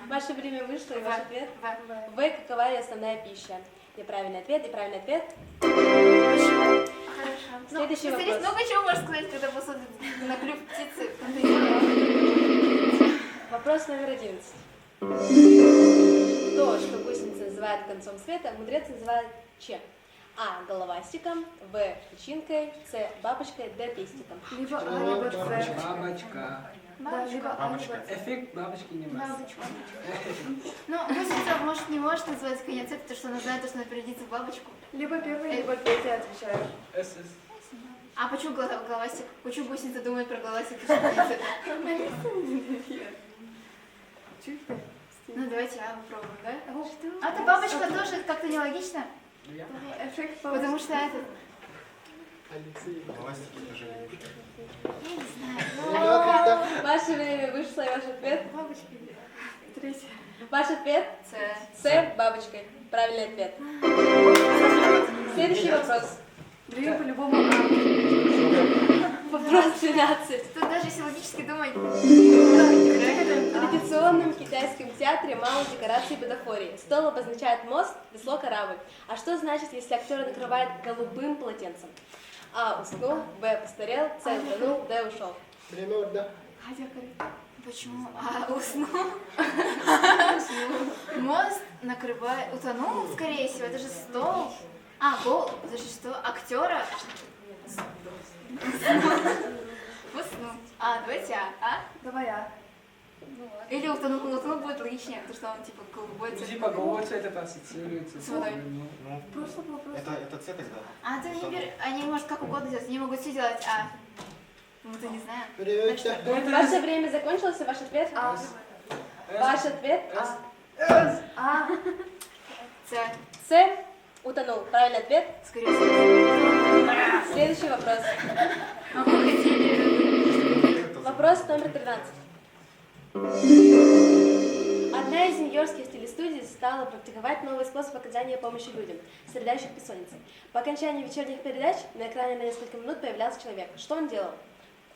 Speaker 5: Ваше время вышло, и ваш ответ?
Speaker 6: В.
Speaker 5: В. Какова ее основная пища? Неправильный ответ. И правильный ответ?
Speaker 6: Почему? Хорошо.
Speaker 5: Следующий вопрос.
Speaker 6: Специалист много чего может сказать, когда посмотрит на клюв птицы.
Speaker 5: Вопрос номер 11. То, что гусеница называют концом света, мудрец называет чем? А. Головастиком, Б. Личинкой, С. Бабочкой, Д. Пестиком.
Speaker 7: либо А, либо С.
Speaker 1: Бабочка.
Speaker 7: Да, либо А, либо С.
Speaker 1: Эффект бабочки не
Speaker 6: Бабочка. Ну, гусеница может не может называть конец света, потому что она знает, что она превратится в бабочку.
Speaker 7: Либо первый, либо третий отвечаю.
Speaker 1: СС.
Speaker 6: А почему головастик? Почему гусеница думает про головастик, что конец света? Ну, давайте А попробуем, да? А то бабочка тоже как-то нелогично,
Speaker 7: Эффект
Speaker 6: потому что это...
Speaker 4: Пластики тоже лягушки.
Speaker 6: Я не знаю.
Speaker 5: Ваше время вышло, и ваш ответ?
Speaker 7: Третий.
Speaker 5: Ваш ответ?
Speaker 6: С.
Speaker 5: С. Бабочкой. Правильный ответ. Следующий вопрос.
Speaker 7: Блин, по-любому А.
Speaker 5: Вопрос 12.
Speaker 6: Тут даже если логически думать...
Speaker 5: В традиционном китайском театре мало декораций и бутафории. Стол обозначает мост, весло, корабль. А что значит, если актера накрывает голубым полотенцем? А. Уснул, Б. Постарел, С. Утонул, Д. Ушел.
Speaker 6: Почему? А, уснул. Мост накрывает... Утонул, скорее всего, это же стол. А, гол... Даже что? Актера? Уснул. А, давайте А.
Speaker 7: Давай А.
Speaker 6: Или утонул будет логичнее, потому что он типа голубой цвет.
Speaker 1: Типа голубой цвет это ассоциируется
Speaker 6: с водой.
Speaker 4: Ну,
Speaker 7: Просто вопрос.
Speaker 4: это цвет тогда.
Speaker 6: А ты не они может как угодно делать, они могут все делать А. Ну, ты не знаю. Значит,
Speaker 5: Ваше время закончилось, и ваш ответ?
Speaker 7: А.
Speaker 5: Ваш ответ?
Speaker 7: А.
Speaker 6: С.
Speaker 5: С. Утонул. Правильный ответ?
Speaker 6: Скорее всего.
Speaker 5: Следующий вопрос. Вопрос номер 13. Одна из нью-йоркских телестудий стала практиковать новый способ оказания помощи людям, страдающих бессонницей. По окончании вечерних передач на экране на несколько минут появлялся человек. Что он делал?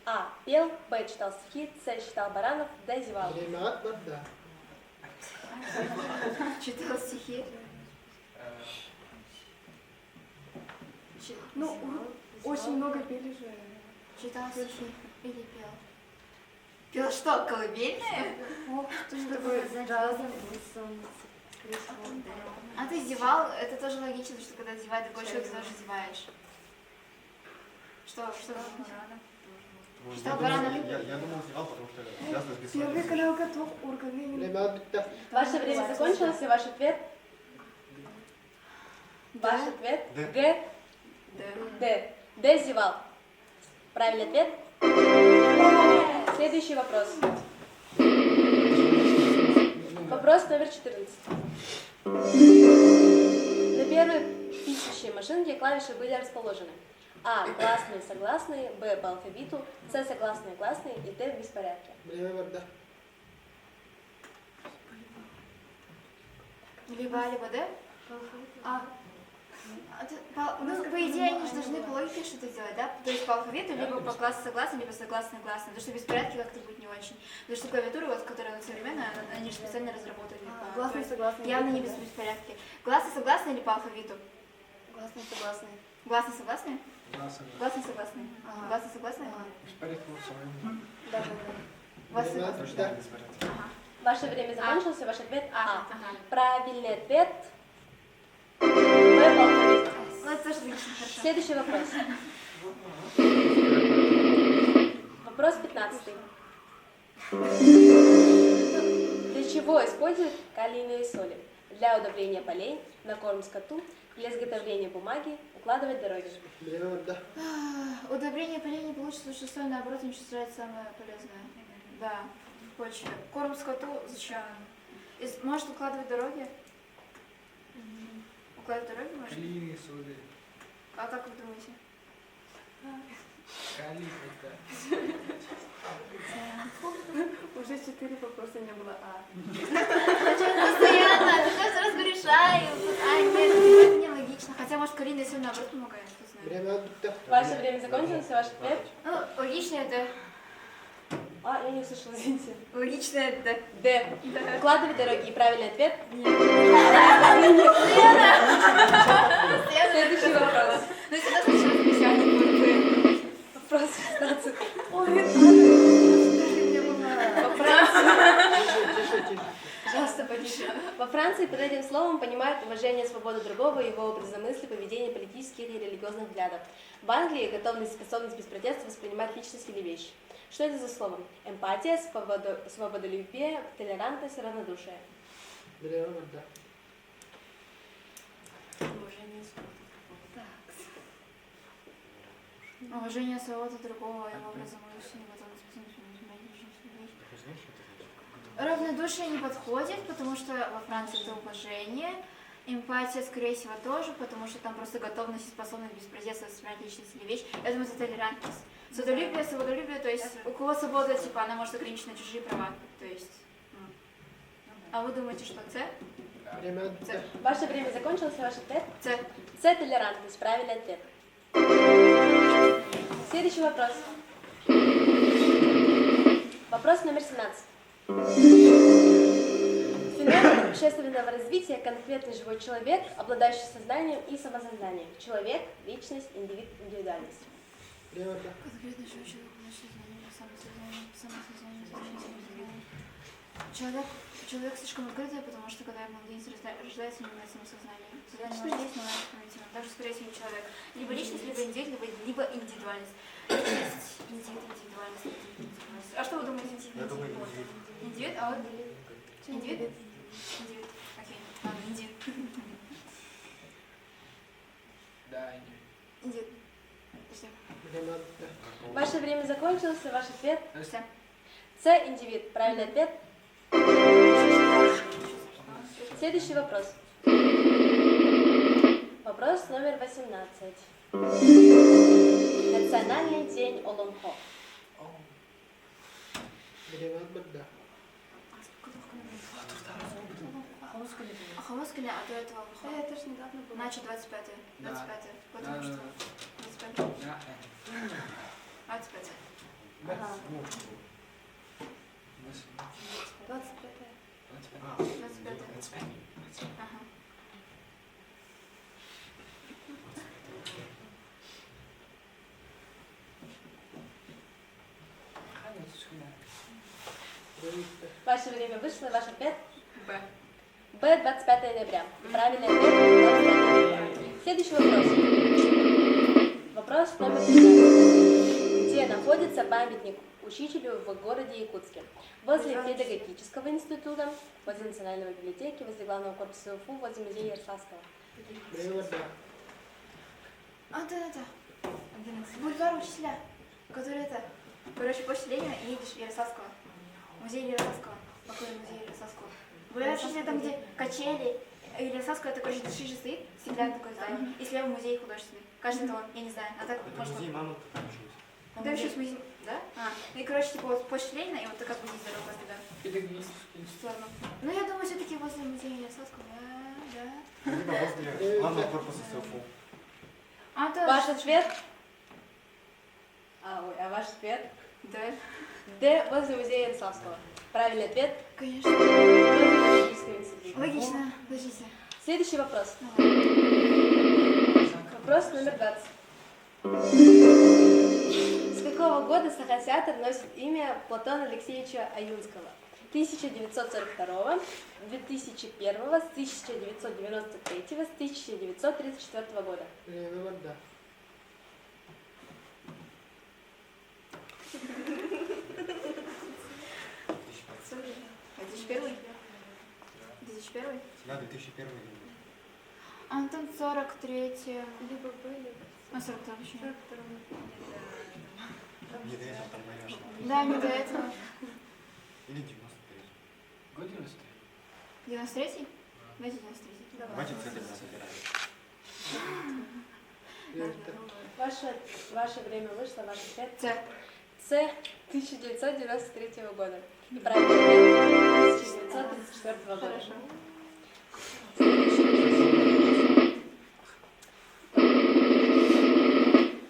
Speaker 5: А. Пел, Б. Читал стихи, С. Считал баранов, Д. Зевал.
Speaker 6: Читал стихи.
Speaker 7: Ну, очень много пели же.
Speaker 6: Читал стихи. Или пел. Пел что, колыбельное?
Speaker 7: Ох, что ж такое джаз.
Speaker 6: А ты зевал, это тоже логично, что когда зевает другой человек, ты тоже зеваешь. Что Читал баранов.
Speaker 4: Я думал, зевал, потому что связано с
Speaker 7: Первый
Speaker 4: бессонницей.
Speaker 7: канал котов организм.
Speaker 5: Ваше время закончилось, и ваш ответ? Ваш ответ?
Speaker 4: Д.
Speaker 5: Г. Д. Д. Зевал. Правильный ответ? Следующий вопрос. Вопрос номер 14. На первой пишущей машинке клавиши были расположены: А. Гласные, согласные, Б. По алфавиту, С. Согласные, гласные и Д. В беспорядке.
Speaker 6: Либо А, либо Д? А. Ну, по идее, они же должны по логике что-то делать, да? То есть по алфавиту, либо по классу согласны, либо согласны гласны. Потому что беспорядки как-то будет не очень. Потому что клавиатура, вот, которая современная, они же специально разработали.
Speaker 7: Гласные, согласные.
Speaker 6: Явно не без беспорядки. Гласные согласны или по алфавиту?
Speaker 7: Гласные, согласные.
Speaker 6: Гласные согласные?
Speaker 1: Гласные.
Speaker 6: Гласные согласные.
Speaker 7: Ага.
Speaker 6: Гласные согласные?
Speaker 1: Беспорядок голосования.
Speaker 7: Да.
Speaker 6: Гласные согласные.
Speaker 4: Точно беспорядок.
Speaker 5: Ваше время закончилось, и ваш ответ А.
Speaker 6: Ага.
Speaker 5: Правильный ответ Б. По алфавиту.
Speaker 6: Ну, это тоже логично, хорошо.
Speaker 5: Следующий вопрос. Вопрос 15. Для чего используют калийные соли? Для удобрения полей, на корм скоту, для изготовления бумаги, Укладывать дороги.
Speaker 6: Удобрение полей не получится, шестое, наоборот, уничтожает самое полезное. Да, почве. Корм скоту зачем? Может укладывать дороги? Укладывать дороги может?
Speaker 9: Калийные соды.
Speaker 6: А как вы думаете?
Speaker 9: Калий это.
Speaker 2: Уже 4 вопроса не было А.
Speaker 6: Постоянно, ты каждый раз говоришь, нет, это нелогично. Хотя, может, калийные соды наоборот помогают, кто знает.
Speaker 5: Ваше время закончилось, и ваш ответ?
Speaker 6: Ну, логично это.
Speaker 5: А, я не услышала, извините.
Speaker 6: Логично это.
Speaker 5: Д. Укладывать дороги. И правильный ответ? Следующий вопрос.
Speaker 6: Ну, если нас начнет специально будет.
Speaker 5: Вопрос 16. Пожалуйста, потише. Во Франции под этим словом понимают уважение, свободу другого, его образа мысли, поведения, политических и религиозных взглядов. В Англии готовность и способность без протеста воспринимать личность или вещь. Что это за слово? Эмпатия, свободолюбие, толерантность, равнодушие.
Speaker 6: Уважение своего другого, его образа мысли, готовность равнодушие не подходит, потому что во Франции это уважение. Эмпатия, скорее всего, тоже, потому что там просто готовность и способность без протеста воспринимать личность или вещь. Я думаю, это толерантность. Свободолюбие, то есть у кого свобода, типа, она может ограничить на чужие права. То есть. А вы думаете, что С? С.
Speaker 5: Ваше время закончилось, и ваш ответ?
Speaker 6: С.
Speaker 5: С. Толерантность. Правильный ответ. Следующий вопрос. Вопрос номер 17. Феномен общественного развития конкретный живой человек, обладающий сознанием и самосознанием. Человек, личность, индивид, индивидуальность.
Speaker 6: Конкретный живой человек, обладающий сознанием, самосознанием. Человек слишком открытый, потому что когда младенец рождается, у него нет самосознания. Сознание может есть, но оно примитивно. Даже, скорее всего, человек. Либо личность, либо индивид, либо индивидуальность. Личность, индивидуальность. А что вы думаете, индивид?
Speaker 4: Я думаю, индивид.
Speaker 6: Индивид? А вот индивид? Индивид. Окей. Ладно, индивид.
Speaker 9: Да,
Speaker 6: Индивид. Все.
Speaker 5: Ваше время закончилось, и ваш ответ?
Speaker 6: Все.
Speaker 5: С. Индивид. Правильный ответ? Следующий вопрос. Вопрос номер 18. Национальный день Олонхо.
Speaker 6: Ахалоскали, а до этого
Speaker 2: Это ж недавно было.
Speaker 6: Значит, 25-е. 25-е. Потому
Speaker 9: Да,
Speaker 6: что
Speaker 9: да.
Speaker 6: 25-е. 25-е.
Speaker 5: Ага.
Speaker 2: 25-е.
Speaker 6: 25-е. Ага.
Speaker 5: Ваше время вышло, ваш ответ?
Speaker 6: Б.
Speaker 5: Б. 25 ноября. Правильный ответ 25 ноября. Следующий вопрос. Вопрос номер 15. Где находится памятник учителю в городе Якутске? Возле педагогического института, возле национальной библиотеки, возле главного корпуса УФУ, возле музея Ярославского.
Speaker 6: Да. Бульвар учителя, который это, короче, площадь Ленина и едешь Ярославского. Музей Ярославского. Какой музей Ярославского? Бульвар учителя там, где качели. Ярославского, это, короче, шире стоит, стеклянное такое здание. И слева музей художественный. Каждый талон, я не знаю. А так,
Speaker 4: Это
Speaker 6: может,
Speaker 4: музей мамы там училась.
Speaker 6: да, еще с музеем, да? Ну и, короче, типа, вот площадь Ленина и вот такая музей здоровая возле, да. В сторону. Ну, я думаю, все-таки возле музея Ярославского, да.
Speaker 4: Либо возле главного корпуса СФУ.
Speaker 5: Ваш ответ? А ваш ответ?
Speaker 6: Да.
Speaker 5: Д. Возле музея Ярославского. Правильный ответ?
Speaker 6: Конечно.
Speaker 5: Возле педагогического института.
Speaker 6: Логично. Подождите.
Speaker 5: Следующий вопрос. Вопрос номер 20. С какого года Сахатеатр носит имя Платона Алексеевича Аюнского? 1942, 2001, с 1993, с 1934 года.
Speaker 6: А 2001? 2001?
Speaker 4: Да, 2001 год.
Speaker 6: Антон 43-м.
Speaker 2: Либо Б, либо
Speaker 6: А 42 почему?
Speaker 2: 42-м.
Speaker 4: Не до этого там варишь.
Speaker 6: Да, не до этого.
Speaker 4: Или 93. Год 93.
Speaker 6: 93-й? Давайте 93-й.
Speaker 4: Давайте центр забираем.
Speaker 5: Ваше время вышло, ваш ответ.
Speaker 6: С.
Speaker 5: С 1993 года. И правильный ответ 1934 года.
Speaker 6: Хорошо.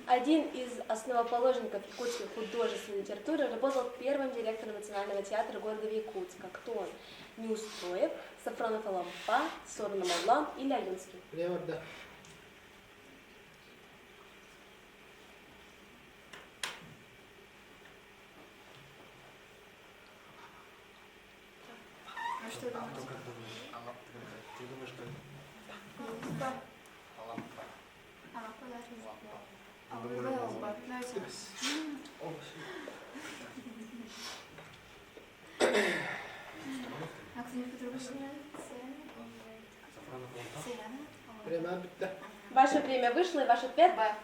Speaker 5: Один из основоположников якутской художественной литературы работал первым директором Национального театра города Якутска. Кто он? Неустроев, Сафронов Алампа, Сорна Мавлан или Аюнский?
Speaker 6: А что думаете?
Speaker 4: Кто как думаешь? Ты думаешь, как? Алампа.
Speaker 6: Алампа, да.
Speaker 4: Я думаю,
Speaker 6: Алампа. Давайте. А кто-нибудь по-другому?
Speaker 4: Сафронов Алампа.
Speaker 6: Селяна?
Speaker 5: Ваше время вышло, и ваш ответ
Speaker 6: Б.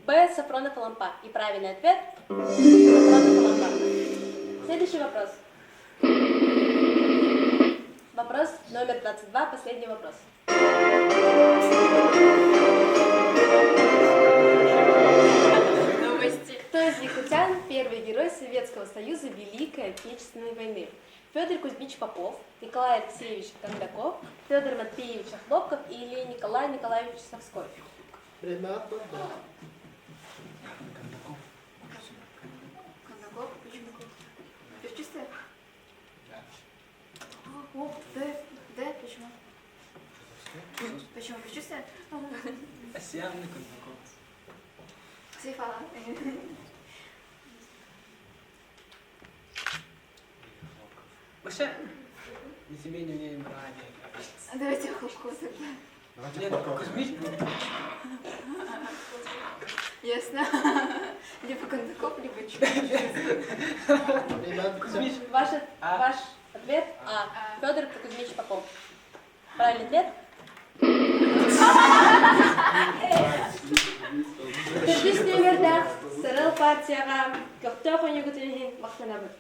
Speaker 5: Б. Сафронов Алампа. И правильный ответ Сафронов Алампа. Следующий вопрос. Вопрос номер 22, последний вопрос.
Speaker 3: Новости.
Speaker 5: Кто из якутян первый герой Советского Союза Великой Отечественной войны? Федор Кузьмич Попов, Николай Алексеевич Кондаков, Федор Матвеевич Хлопков или Николай Николаевич Совской?
Speaker 6: Кондаков? Почему? Перечислите? О, Д. Д. Почему? Почему? Перечислите?
Speaker 9: Осянный Кондаков.
Speaker 6: Сейфала.
Speaker 9: Вообще, не тебе, не мне, не брали.
Speaker 6: Давайте Хлопкова тогда.
Speaker 4: Давайте
Speaker 9: Нет,
Speaker 4: Хлопкова.
Speaker 9: Кузьмич.
Speaker 6: Ясно. Либо Кондаков, либо Чуб.
Speaker 9: Кузьмич.
Speaker 5: Ваш
Speaker 9: А.
Speaker 5: ответ А.
Speaker 6: А.
Speaker 5: Федор Кузьмич Попов. Правильный ответ? Төртүс нөмірді Сырыл партияға көктөк өнігітінен мақтанабыз.